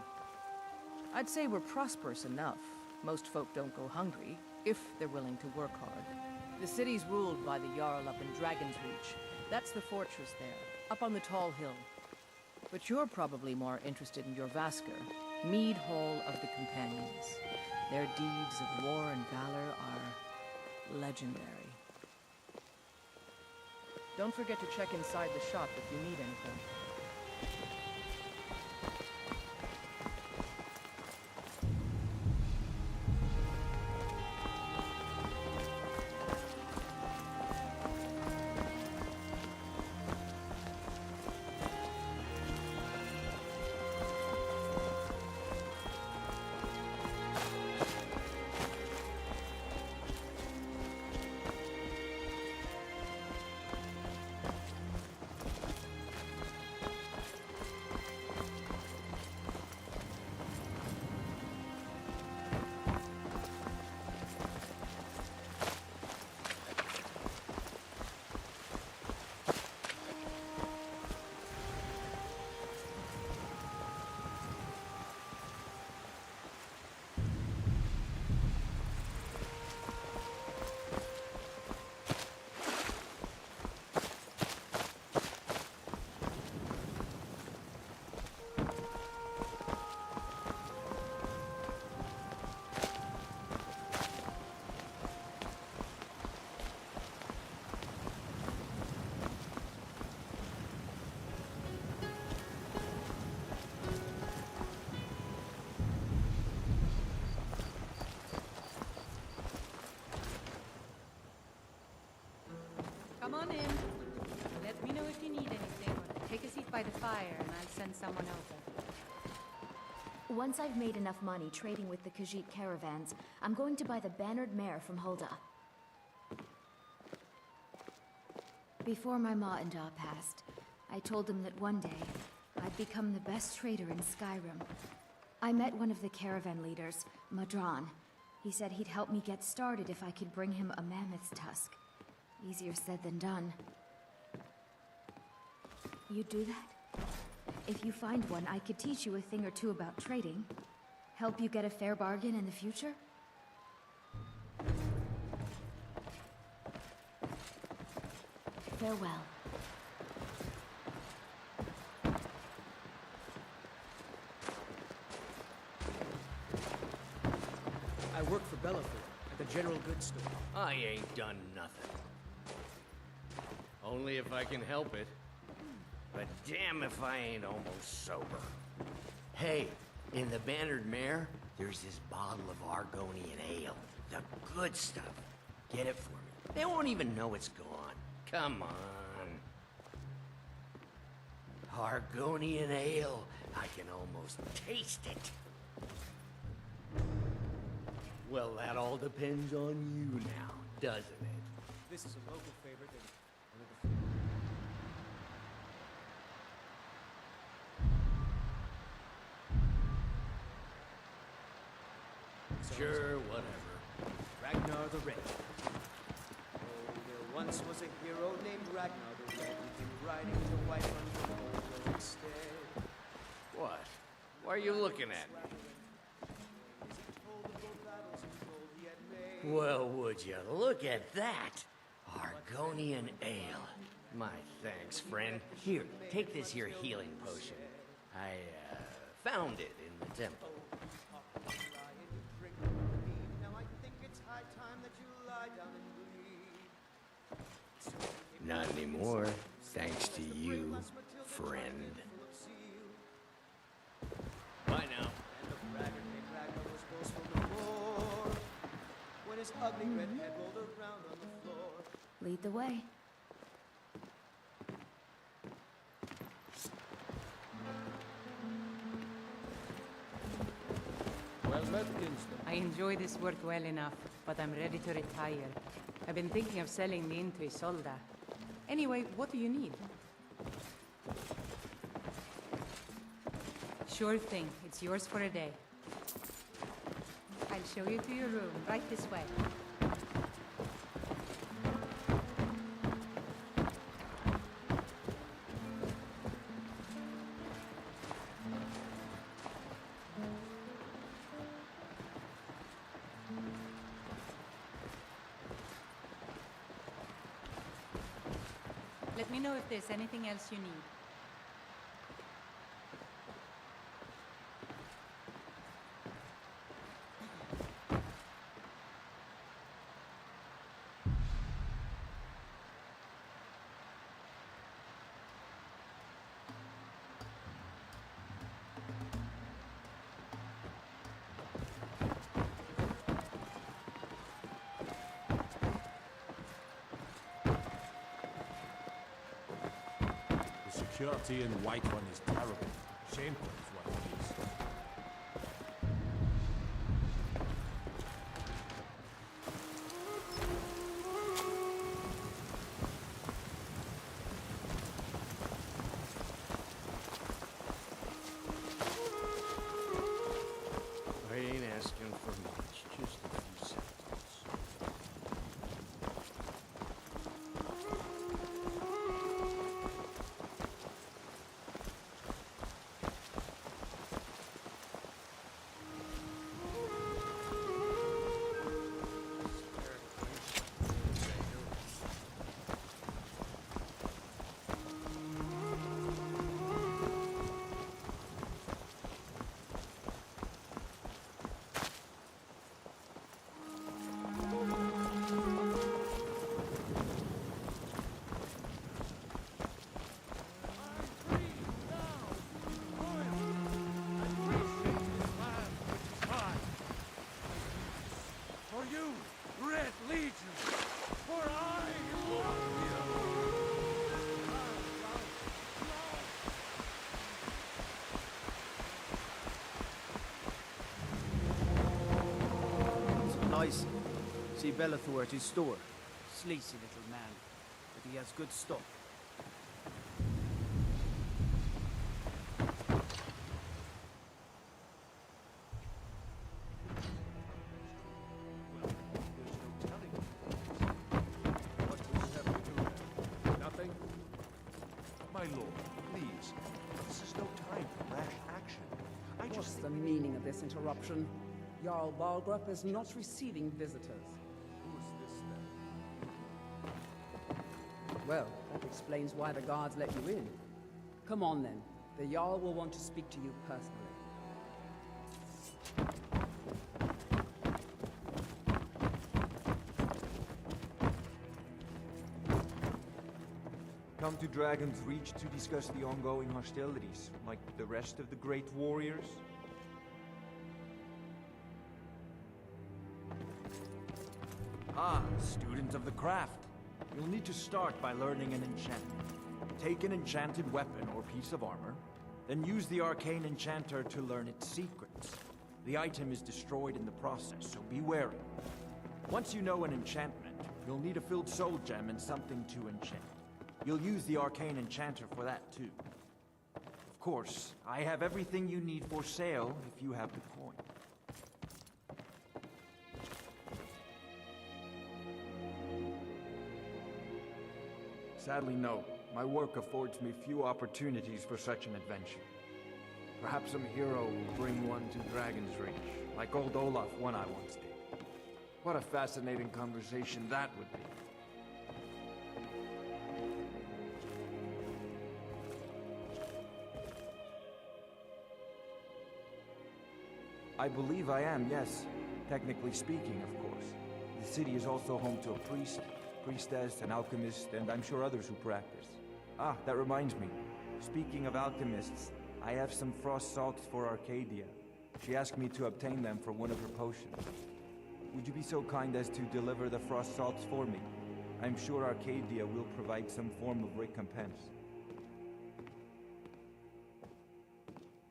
I'd say we're prosperous enough. Most folk don't go hungry, if they're willing to work hard. The city's ruled by the Jarl up in Dragon's Reach. That's the fortress there, up on the tall hill. But you're probably more interested in your Vasker, Mead Hall of the Companions. Their deeds of war and valor are legendary. Don't forget to check inside the shop if you need anything. Come on in. Let me know if you need anything, or take a seat by the fire and I'll send someone over. Once I've made enough money trading with the Khajiit caravans, I'm going to buy the bannered mare from Hulda. Before my ma and Da passed, I told them that one day, I'd become the best trader in Skyrim. I met one of the caravan leaders, Madran. He said he'd help me get started if I could bring him a mammoth's tusk. Easier said than done. You'd do that? If you find one, I could teach you a thing or two about trading. Help you get a fair bargain in the future? Farewell. I work for Belaford at the general goods store. I ain't done nothing. Only if I can help it. But damn if I ain't almost sober. Hey, in the Bannered Mare, there's this bottle of Argonian ale. The good stuff. Get it for me. They won't even know it's gone. Come on. Argonian ale. I can almost taste it. Well, that all depends on you now, doesn't it? This is a local favorite that... Sure, whatever. Ragnar the Red. Oh, there once was a hero named Ragnar the Red who came riding with a white on the road instead. What? Why are you looking at me? Well, would you look at that? Argonian ale. My thanks, friend. Here, take this here healing potion. I, found it in the temple. Not anymore, thanks to you, friend. Bye now. When his ugly red head rolled around on the floor. Lead the way. Well met, Kinsman. I enjoy this work well enough, but I'm ready to retire. I've been thinking of selling me into Isolda. Anyway, what do you need? Sure thing. It's yours for a day. I'll show you to your room, right this way. Let me know if there's anything else you need. Security in White One is terrible. Shameful is what it is. I ain't asking for much, just a few seconds. Nice. See Bellathor at his store. Sleazy little man, but he has good stock. Nothing? My lord, please. This is no time for rash action. What's the meaning of this interruption? Jarl Balgrup is not receiving visitors. Who is this then? Well, that explains why the guards let you in. Come on then. The Jarl will want to speak to you personally. Come to Dragon's Reach to discuss the ongoing hostilities, like the rest of the great warriors? Ah, student of the craft. You'll need to start by learning an enchantment. Take an enchanted weapon or piece of armor, then use the arcane enchanter to learn its secrets. The item is destroyed in the process, so be wary. Once you know an enchantment, you'll need a filled soul gem and something to enchant. You'll use the arcane enchanter for that too. Of course, I have everything you need for sale if you have the coin. Sadly, no. My work affords me few opportunities for such an adventure. Perhaps some hero will bring one to Dragon's Reach. like old Olaf one I once did. What a fascinating conversation that would be. I believe I am, yes. Technically speaking, of course. The city is also home to a priest, priestess, an alchemist, and I'm sure others who practice. Ah, that reminds me. Speaking of alchemists, I have some frost salts for Arcadia. She asked me to obtain them for one of her potions. Would you be so kind as to deliver the frost salts for me? I'm sure Arcadia will provide some form of recompense.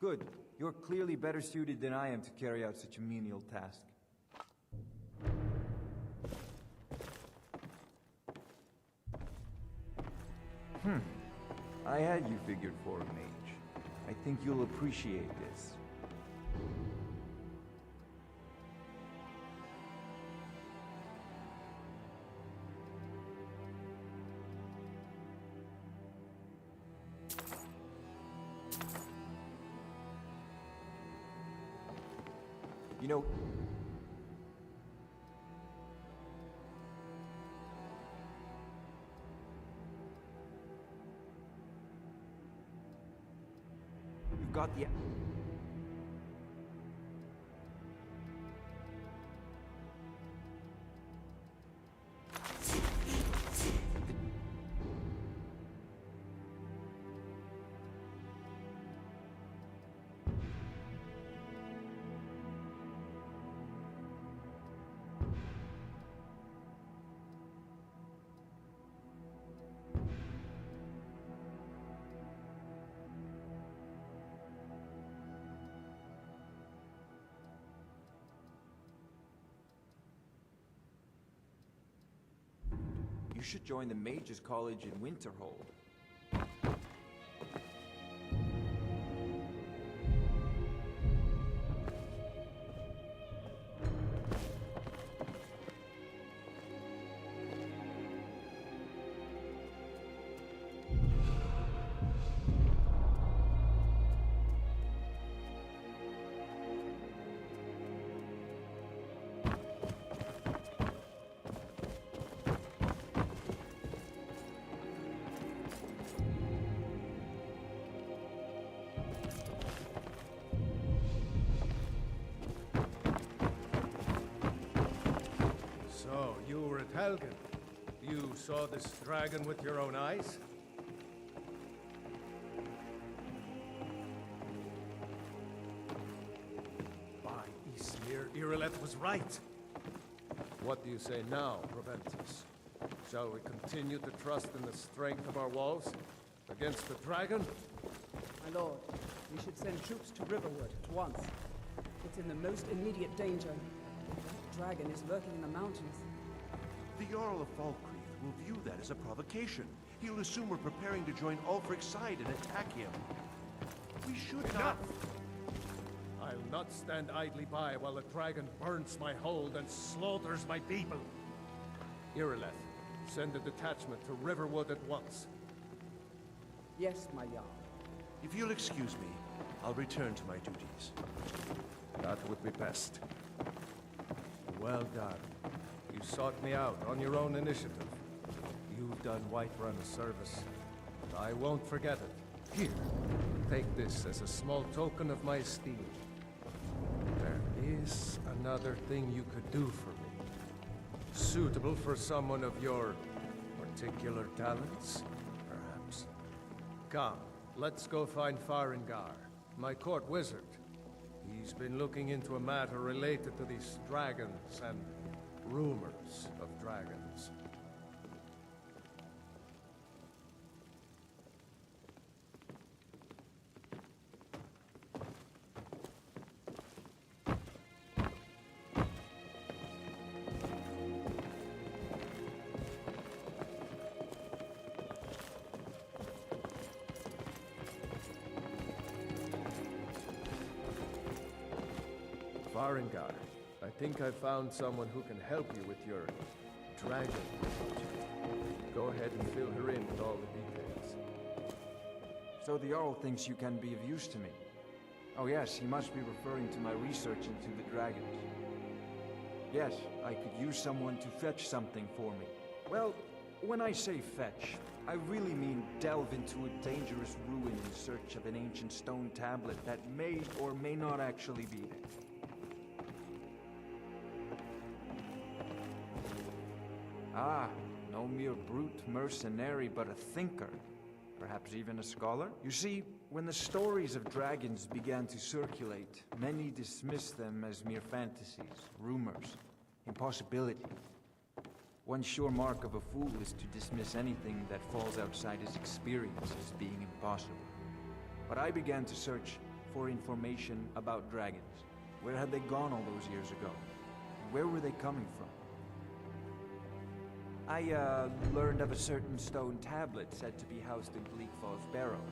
Good. You're clearly better suited than I am to carry out such a menial task. I had you figured for a mage. I think you'll appreciate this. You know... You've got the... You should join the Mages College in Winterhold. So, you were at Helgen. You saw this dragon with your own eyes? By Ismir, Irileth was right. What do you say now, Proventus? Shall we continue to trust in the strength of our walls against the dragon? My lord, we should send troops to Riverwood at once. It's in the most immediate danger. That dragon is lurking in the mountains. The Jarl of Falkreath will view that as a provocation. He'll assume we're preparing to join Ulfric's side and attack him. We should not... I'll not stand idly by while the dragon burns my hold and slaughters my people. Irileth, send a detachment to Riverwood at once. Yes, my Jarl. If you'll excuse me, I'll return to my duties. That would be best. Well done. You sought me out on your own initiative. You've done Whiterun a service, and I won't forget it. Here, take this as a small token of my esteem. There is another thing you could do for me. Suitable for someone of your particular talents, perhaps. Come, let's go find Farengar, my court wizard. He's been looking into a matter related to these dragons and rumors of dragons. Farengar, I think I found someone who can help you with your dragon project. Go ahead and fill her in with all the details. So the Jarl thinks you can be of use to me. Oh yes, he must be referring to my research into the dragons. Yes, I could use someone to fetch something for me. Well, when I say fetch, I really mean delve into a dangerous ruin in search of an ancient stone tablet that may or may not actually be there. Ah, no mere brute mercenary, but a thinker. Perhaps even a scholar? You see, when the stories of dragons began to circulate, many dismissed them as mere fantasies, rumors, impossibilities. One sure mark of a fool is to dismiss anything that falls outside his experience as being impossible. But I began to search for information about dragons. Where had they gone all those years ago? Where were they coming from? I learned of a certain stone tablet said to be housed in Bleak Falls Barrow.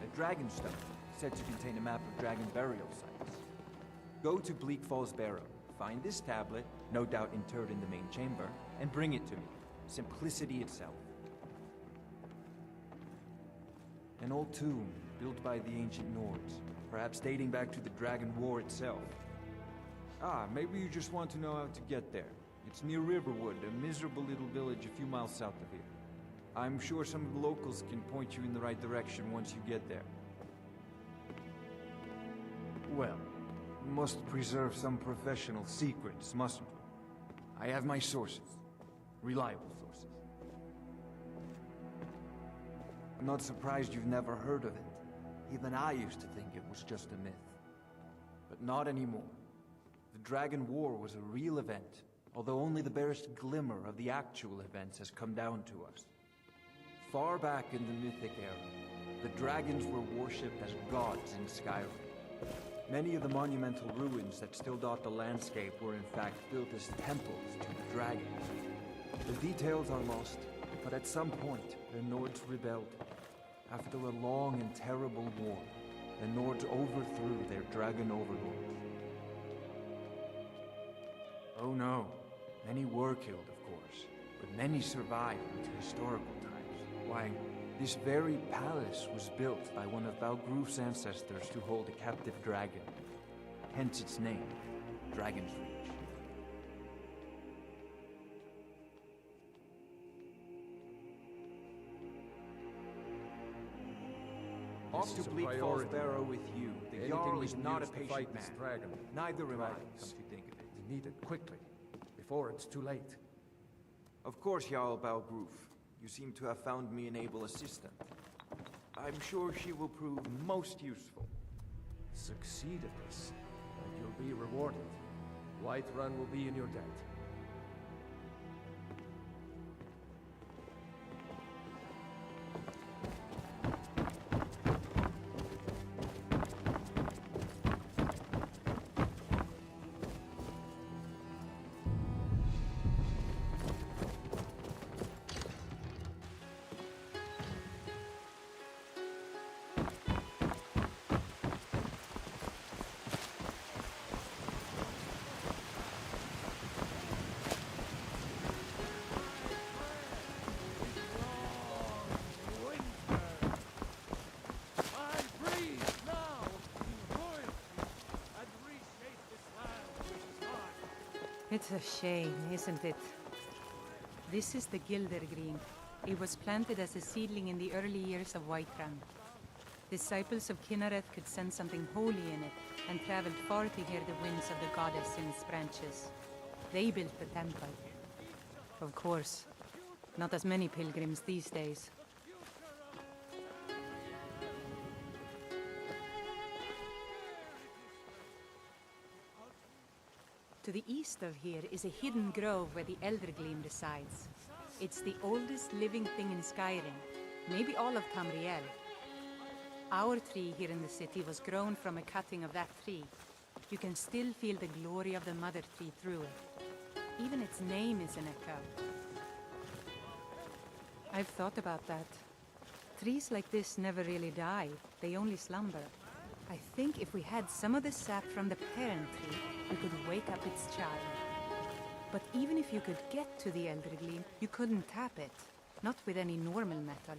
A dragon stone, said to contain a map of dragon burial sites. Go to Bleak Falls Barrow, find this tablet, no doubt interred in the main chamber, and bring it to me. Simplicity itself. An old tomb, built by the ancient Nords, perhaps dating back to the Dragon War itself. Ah, maybe you just want to know how to get there. It's near Riverwood, a miserable little village a few miles south of here. I'm sure some of the locals can point you in the right direction once you get there. Well, we must preserve some professional secrets, mustn't we? I have my sources. Reliable sources. I'm not surprised you've never heard of it. Even I used to think it was just a myth. But not anymore. The Dragon War was a real event, although only the barest glimmer of the actual events has come down to us. Far back in the mythic era, the dragons were worshipped as gods in Skyrim. Many of the monumental ruins that still dot the landscape were in fact built as temples to the dragons. The details are lost, but at some point, the Nords rebelled. After a long and terrible war, the Nords overthrew their dragon overlords. Oh no, many were killed, of course, but many survived into historical times. Why, this very palace was built by one of Balgroof's ancestors to hold a captive dragon. Hence its name, Dragon's Reach. Off to Bleak Falls Barrow with you. The Jarl is not a patient man. Dragon. Neither am I, come to think of it. We need it quickly, before it's too late. Of course, Jarl Balgroof. You seem to have found me an able assistant. I'm sure she will prove most useful. Succeed at this, and you'll be rewarded. Whiterun will be in your debt. It's a shame, isn't it? This is the Gildergreen. It was planted as a seedling in the early years of Whiterun. Disciples of Kynareth could sense something holy in it, and traveled far to hear the winds of the goddess in its branches. They built the temple. Of course, not as many pilgrims these days. To the east of here is a hidden grove where the Eldergleam resides. It's the oldest living thing in Skyrim, maybe all of Tamriel. Our tree here in the city was grown from a cutting of that tree. You can still feel the glory of the mother tree through it. Even its name is an echo. I've thought about that. Trees like this never really die, they only slumber. I think if we had some of the sap from the parent tree, we could wake up its child. But even if you could get to the Eldergleam, you couldn't tap it. Not with any normal metal.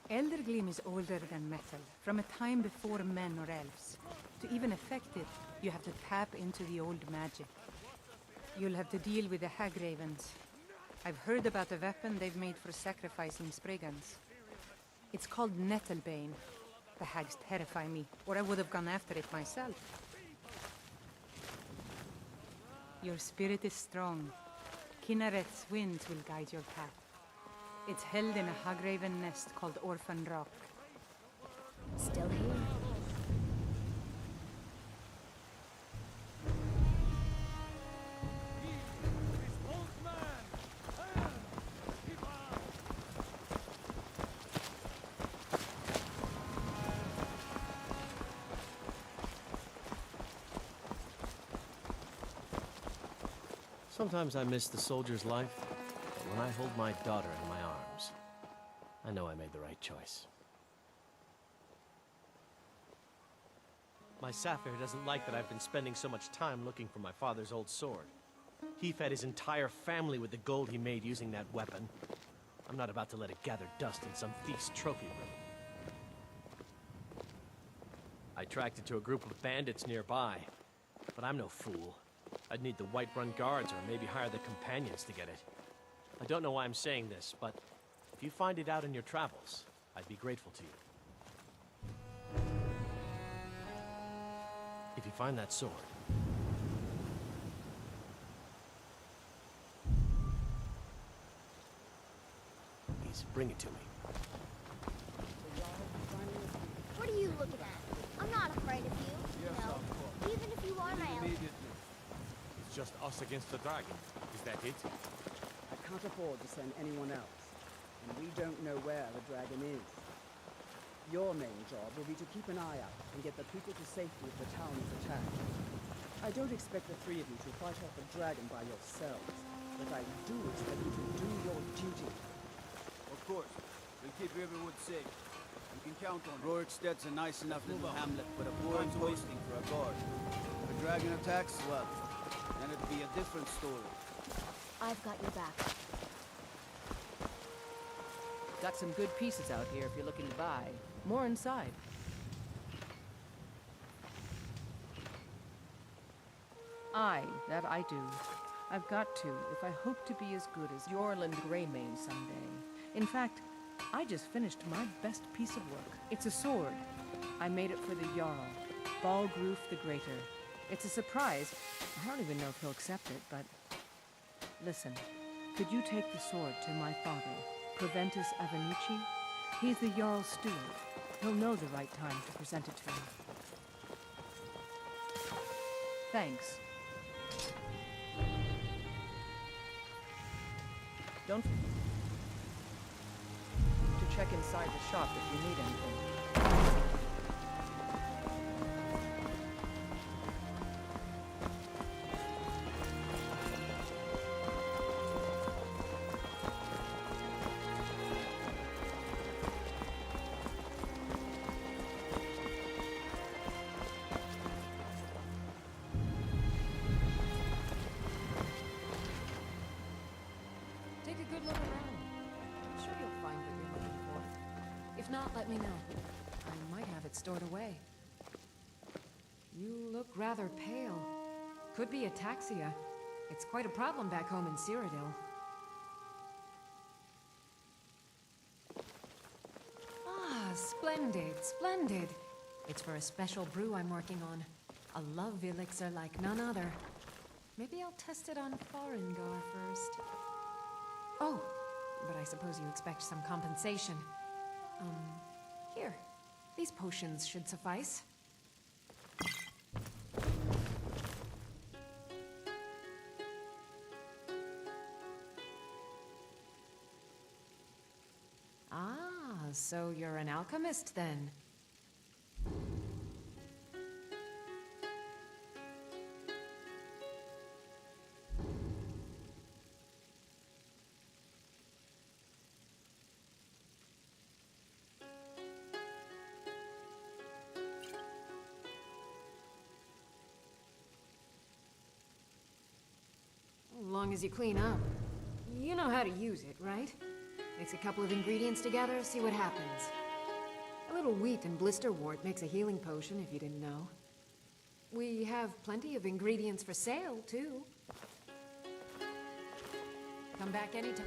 Eldergleam is older than metal, from a time before men or elves. To even affect it, you have to tap into the old magic. You'll have to deal with the hag ravens. I've heard about a weapon they've made for sacrificing spray guns. It's called Nettlebane. The hags terrify me, or I would have gone after it myself. Your spirit is strong. Kinnaret's winds will guide your path. It's held in a hagraven nest called Orphan Rock. Still here. Sometimes I miss the soldier's life, but when I hold my daughter in my arms, I know I made the right choice. My Sapphire doesn't like that I've been spending so much time looking for my father's old sword. He fed his entire family with the gold he made using that weapon. I'm not about to let it gather dust in some thief's trophy room. I tracked it to a group of bandits nearby, but I'm no fool. I'd need the Whiterun guards or maybe hire the companions to get it. I don't know why I'm saying this, but if you find it out in your travels, I'd be grateful to you. If you find that sword, please bring it to me. What are you looking at? I'm not afraid of you. No. Even if you are my elf. It's just us against the dragon. Is that it? I can't afford to send anyone else, and we don't know where the dragon is. Your main job will be to keep an eye out and get the people to safety if the town is attacked. I don't expect the three of you to fight off the dragon by yourselves, but I do expect you to do your duty. Of course. We'll keep Riverwood safe. You can count on it. Roriksted's a nice enough little hamlet, but a boy's wasting for a guard. If a dragon attacks, well, then it'd be a different story. I've got your back. Got some good pieces out here if you're looking to buy. More inside. That I do. I've got to, if I hope to be as good as Yorland Greymane someday. In fact, I just finished my best piece of work. It's a sword. I made it for the Jarl, Balgruf the Greater. It's a surprise. I don't even know if he'll accept it, but... Listen, could you take the sword to my father, Proventus Avenucci? He's the Jarl's steward. He'll know the right time to present it to him. Thanks. Don't to check inside the shop if you need anything. Take a good look around. I'm sure you'll find what you're looking for. If not, let me know. I might have it stored away. You look rather pale. Could be ataxia. It's quite a problem back home in Cyrodiil. Ah, splendid, splendid. It's for a special brew I'm working on. A love elixir like none other. Maybe I'll test it on Farengar first. Oh, but I suppose you expect some compensation. Here. These potions should suffice. Ah, so you're an alchemist then? As long as you clean up. You know how to use it, right? Mix a couple of ingredients together, see what happens. A little wheat and blisterwort makes a healing potion, if you didn't know. We have plenty of ingredients for sale, too. Come back anytime.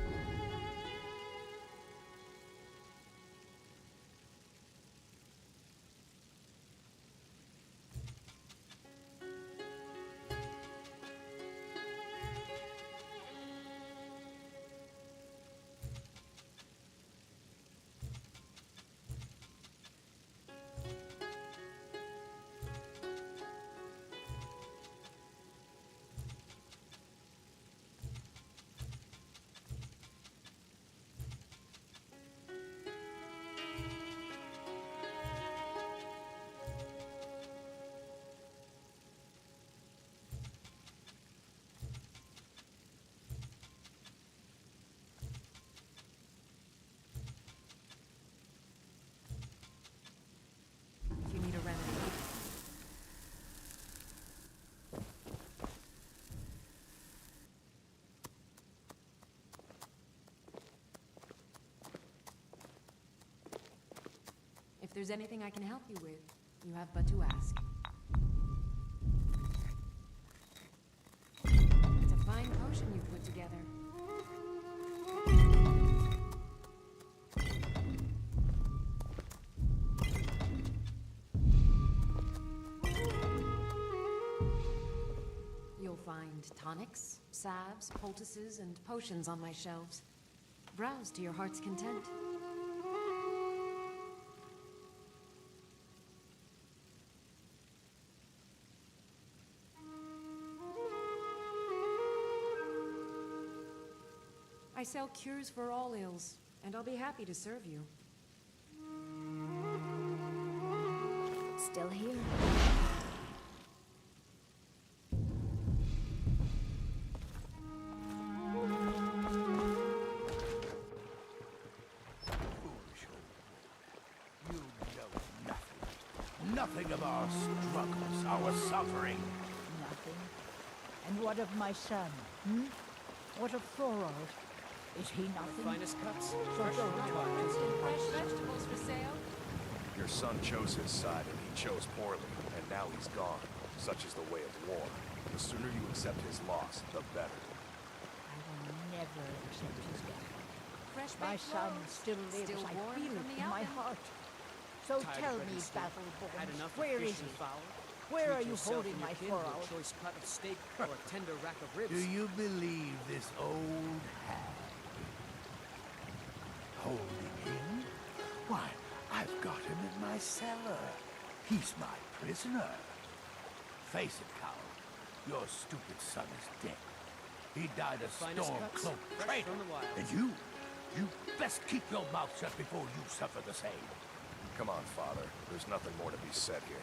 If you need a remedy. If there's anything I can help you with, you have but to ask. It's a fine potion you put together. You'll find tonics, salves, poultices, and potions on my shelves. Browse to your heart's content. I sell cures for all ills, and I'll be happy to serve you. Still here. Nothing of our struggles, our suffering. Nothing. And what of my son? Hmm? What of Thorald? Is he nothing? Finest cuts, So fresh don't from the talk vines. to him. Fresh vegetables for sale? Your son chose his side, and he chose poorly, and now he's gone. Such is the way of war. The sooner you accept his loss, the better. I will never accept his death. Fresh My baked son loaves, still lives. still I warm feel from it the in my oven. heart. So Tired tell of bread me, and steak? Had Battleborn, enough of where fish is and he? fowl? Where Treat are you yourself holding and your my kin to a Thorald? choice cut of steak or a tender rack of ribs. Do you believe this old hag? Holding him? Why, I've got him in my cellar. He's my prisoner. Face it, coward. Your stupid son is dead. He died a Finest cuts, storm-cloaked fresh traitor. from the wild. And you best keep your mouth shut before you suffer the same. Come on, Father. There's nothing more to be said here.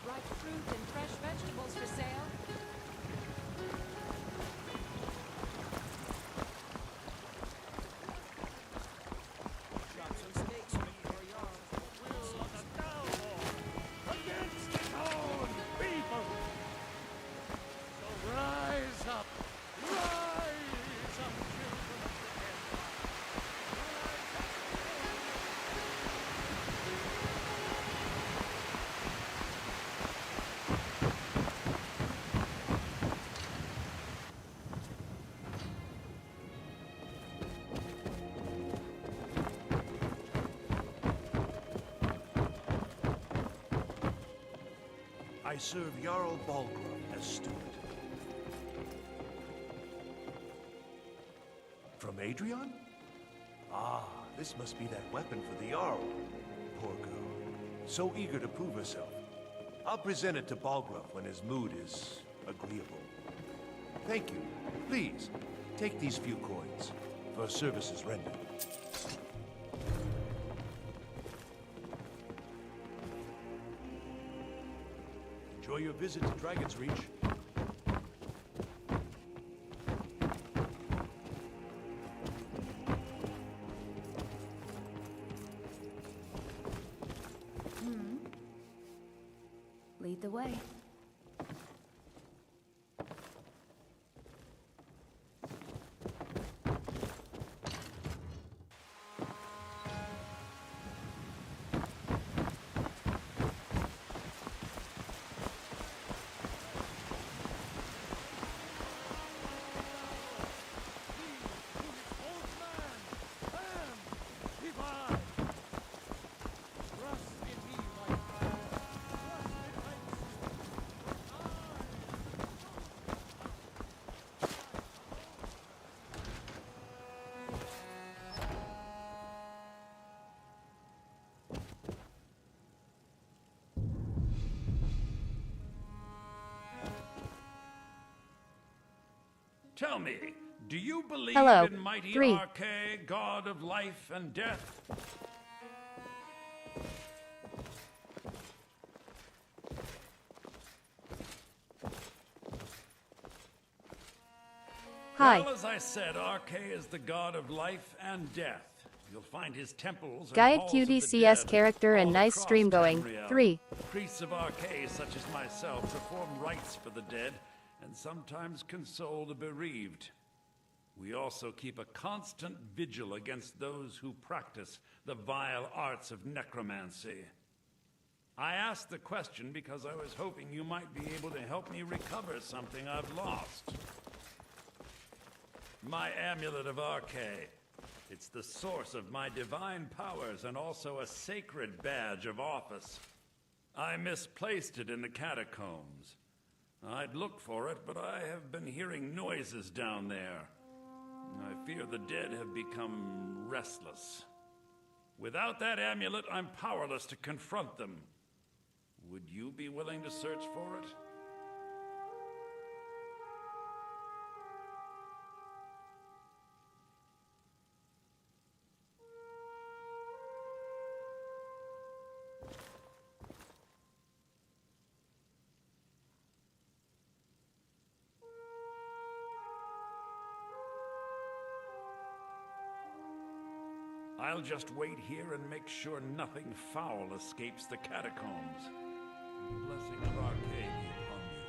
Ripe fruit and fresh vegetables for sale? Chop some steaks ready for a yarn. Against his own people! So rise up! Rise up, children of the Empire! I serve Jarl Balgruuf as steward. From Adrian? Ah, this must be that weapon for the Jarl. Poor girl. So eager to prove herself. I'll present it to Balgruuf when his mood is agreeable. Thank you. Please, take these few coins for services rendered. Enjoy your visit to Dragon's Reach. Lead the way. Tell me, do you believe Hello. in mighty 3. Arche, god of life and death? Hi. Well, as I said, Arche is the god of life and death. You'll find his temples and Guide halls of the QDCS dead character and all nice across stream going. Tamriel. 3. Priests of Arche, such as myself, perform rites for the dead and sometimes console the bereaved. We also keep a constant vigil against those who practice the vile arts of necromancy. I asked the question because I was hoping you might be able to help me recover something I've lost. My amulet of Arche. It's the source of my divine powers and also a sacred badge of office. I misplaced it in the catacombs. I'd look for it, but I have been hearing noises down there. I fear the dead have become restless. Without that amulet, I'm powerless to confront them. Would you be willing to search for it? I'll just wait here and make sure nothing foul escapes the catacombs. The blessing of Arche be upon you.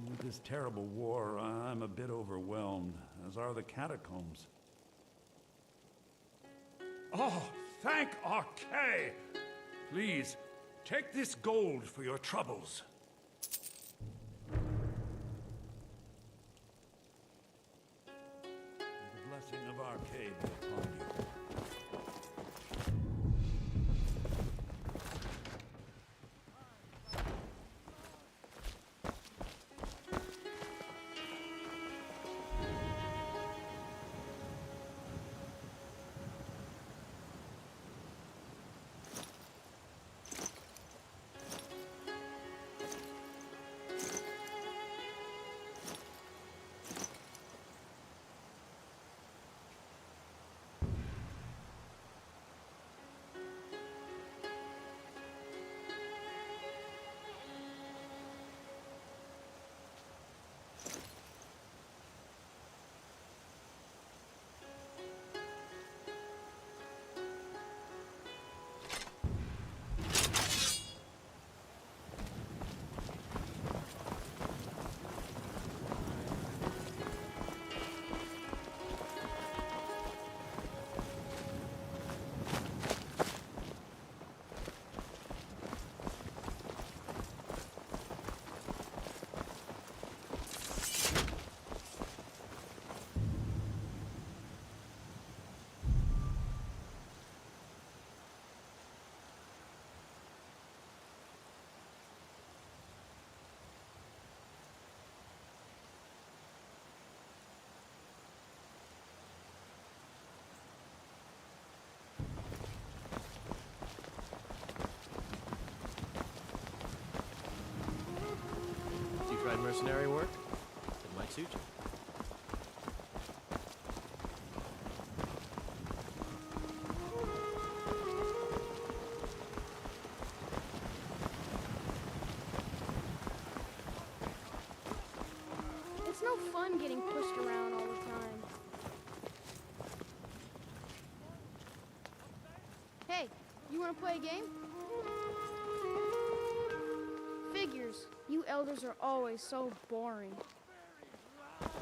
With this terrible war, I'm a bit overwhelmed, as are the catacombs. Oh, thank Arche! Please, take this gold for your troubles. The blessing of Arche be upon you. mercenary work? It might suit you. It's no fun getting pushed around all the time. Hey, you want to play a game? Figures. You elders are always so boring. I've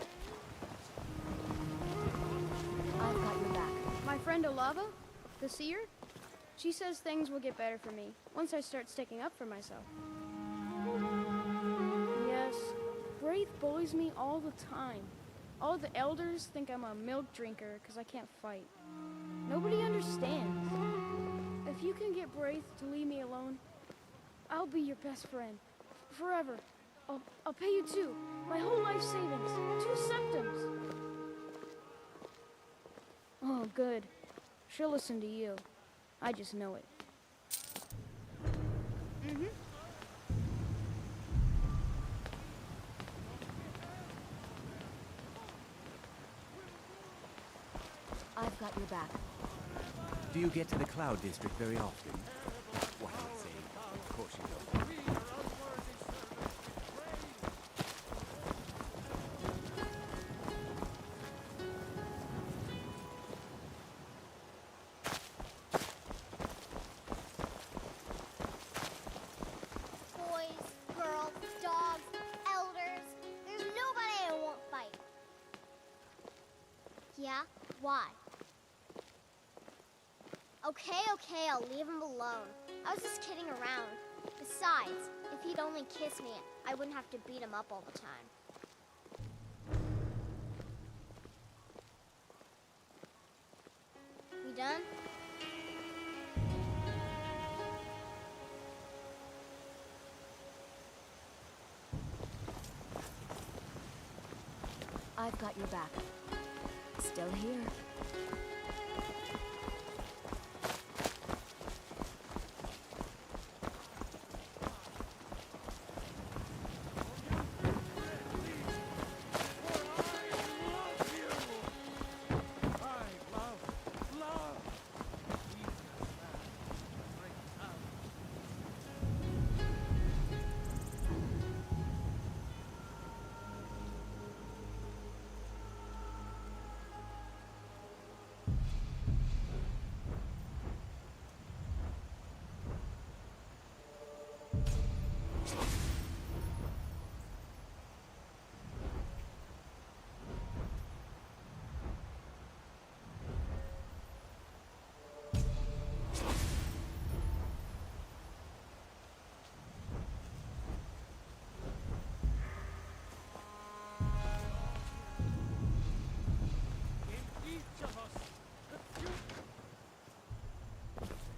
got your back. My friend Olava, the seer, she says things will get better for me once I start sticking up for myself. Yes, Wraith bullies me all the time. All the elders think I'm a milk drinker because I can't fight. Nobody understands. If you can get Wraith to leave me alone, I'll be your best friend. Forever. I'll pay you too. My whole life savings. 2 septums. Oh, good. She'll listen to you. I just know it. Mm-hmm. I've got your back. Do you get to the Cloud District very often? What am I saying? Of course you don't. Boys, girls, dogs, elders. There's nobody I won't fight. Yeah? Why? Okay, I'll leave him alone. I was just kidding around. Besides, if he'd only kiss me, I wouldn't have to beat him up all the time. We done? I've got your back. Still here.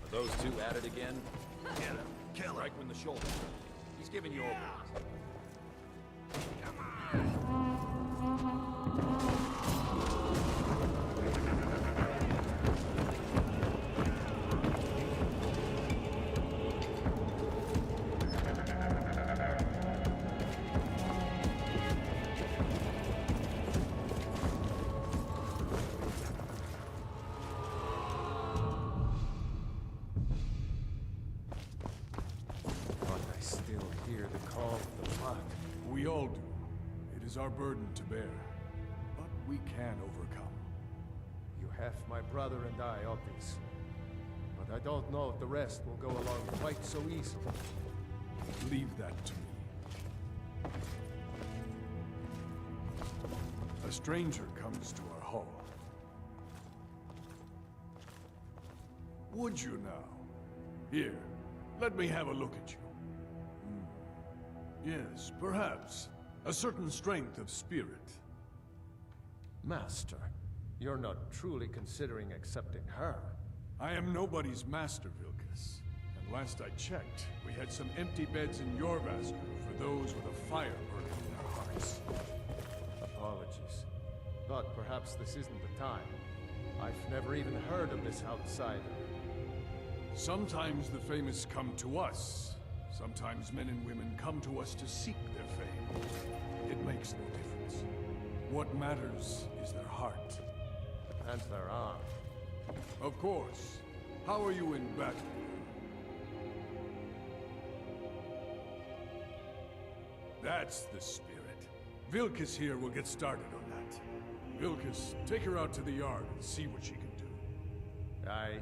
Are those two at it again? Get him. Kill him. Strike when the shoulder. He's giving you orders. We all do. It is our burden to bear. But we can overcome. You have my brother and I, obviously. But I don't know if the rest will go along quite so easily. Leave that to me. A stranger comes to our hall. Would you now? Here, let me have a look at you. Yes, perhaps. A certain strength of spirit. Master, you're not truly considering accepting her. I am nobody's master, Vilkas. And last I checked, we had some empty beds in your Vassar for those with a fire burning in their hearts. Apologies. But perhaps this isn't the time. I've never even heard of this outsider. Sometimes the famous come to us. Sometimes men and women come to us to seek their fame. It makes no difference. What matters is their heart. And their arm. Of course. How are you in battle? That's the spirit. Vilkas here will get started on that. Vilkas, take her out to the yard and see what she can do. Aye.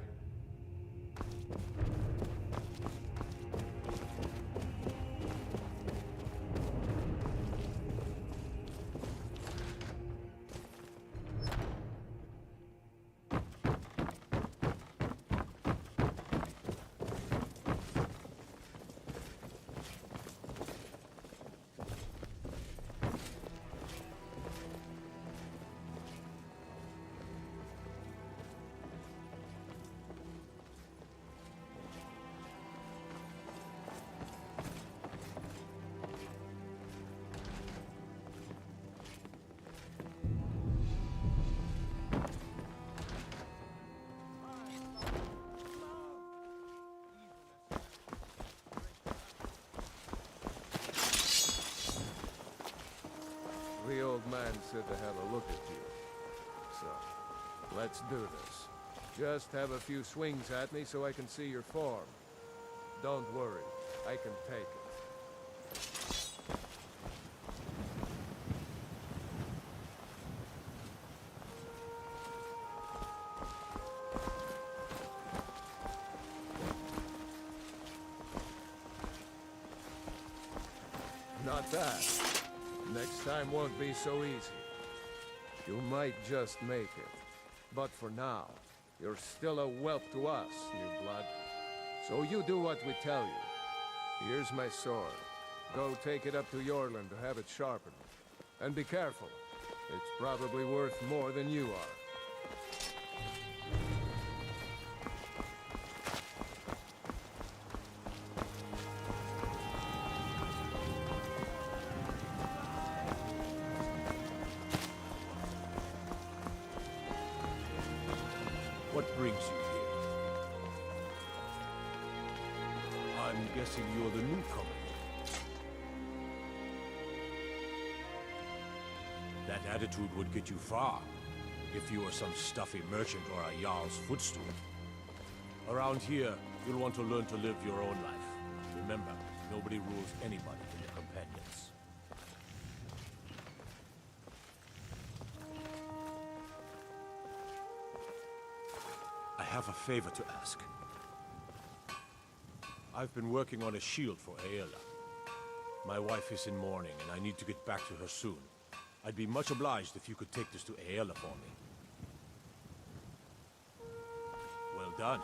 The old man said to have a look at you. So, let's do this. Just have a few swings at me so I can see your form. Don't worry, I can take it. Not bad. Next time won't be so easy. You might just make it. But for now, you're still a whelp to us, new blood. So you do what we tell you. Here's my sword. Go take it up to Yorland to have it sharpened. And be careful. It's probably worth more than you are. What brings you here? I'm guessing you're the newcomer here. That attitude would get you far, if you were some stuffy merchant or a Jarl's footstool. Around here, you'll want to learn to live your own life. Remember, nobody rules anybody but your companions. I have a favor to ask. I've been working on a shield for Aela. My wife is in mourning, and I need to get back to her soon. I'd be much obliged if you could take this to Aela for me. Well done.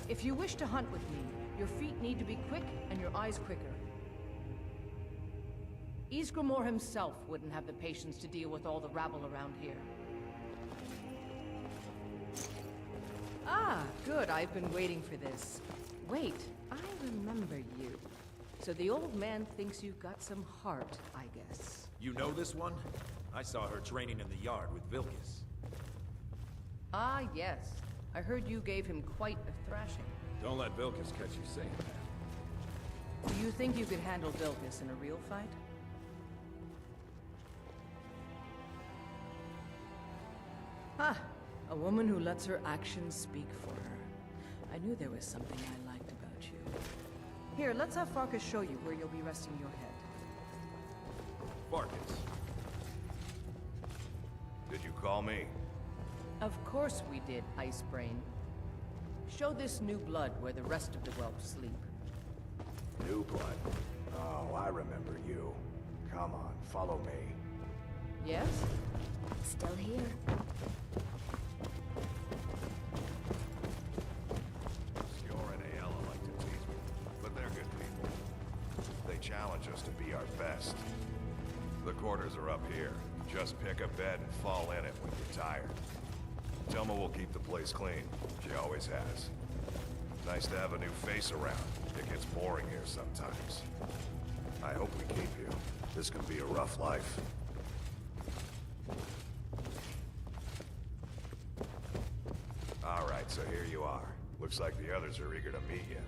If you wish to hunt with me, your feet need to be quick and your eyes quicker. Ysgramor himself wouldn't have the patience to deal with all the rabble around here. Ah, good. I've been waiting for this. Wait, I remember you. So the old man thinks you've got some heart, I guess. You know this one? I saw her training in the yard with Vilkas. Ah, yes. I heard you gave him quite a thrashing. Don't let Vilkas catch you saying that. Do you think you could handle Vilkas in a real fight? Ah, a woman who lets her actions speak for her. I knew there was something I liked about you. Here, let's have Farkas show you where you'll be resting your head. Farkas. Did you call me? Of course we did, Ice Brain. Show this new blood where the rest of the whelps sleep. New blood. Oh, I remember you. Come on, follow me. Yes? Still here. Scior and Ayala like to tease me, but they're good people. They challenge us to be our best. The quarters are up here. Just pick a bed and fall in it when you're tired. Telma will keep the place clean. She always has. Nice to have a new face around. It gets boring here sometimes. I hope we keep you. This can be a rough life. All right, so here you are. Looks like the others are eager to meet you.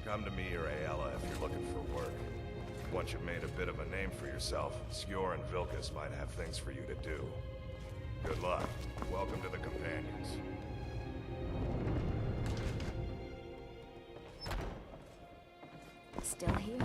Come to me or Ayala if you're looking for work. Once you've made a bit of a name for yourself, Scior and Vilkas might have things for you to do. Good luck. Welcome to the Companions. Still here.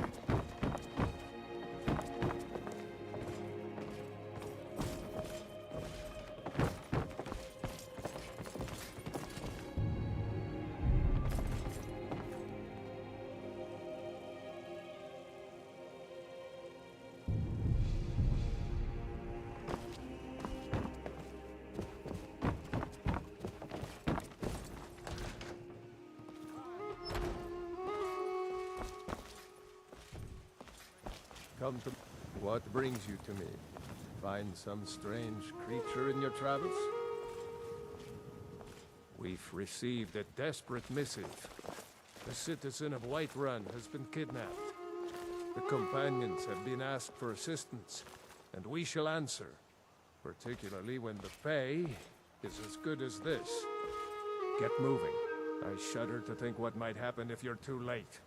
Come to... What brings you to me? Find some strange creature in your travels? We've received a desperate missive. A citizen of Whiterun has been kidnapped. The companions have been asked for assistance, and we shall answer. Particularly when the pay is as good as this. Get moving. I shudder to think what might happen if you're too late.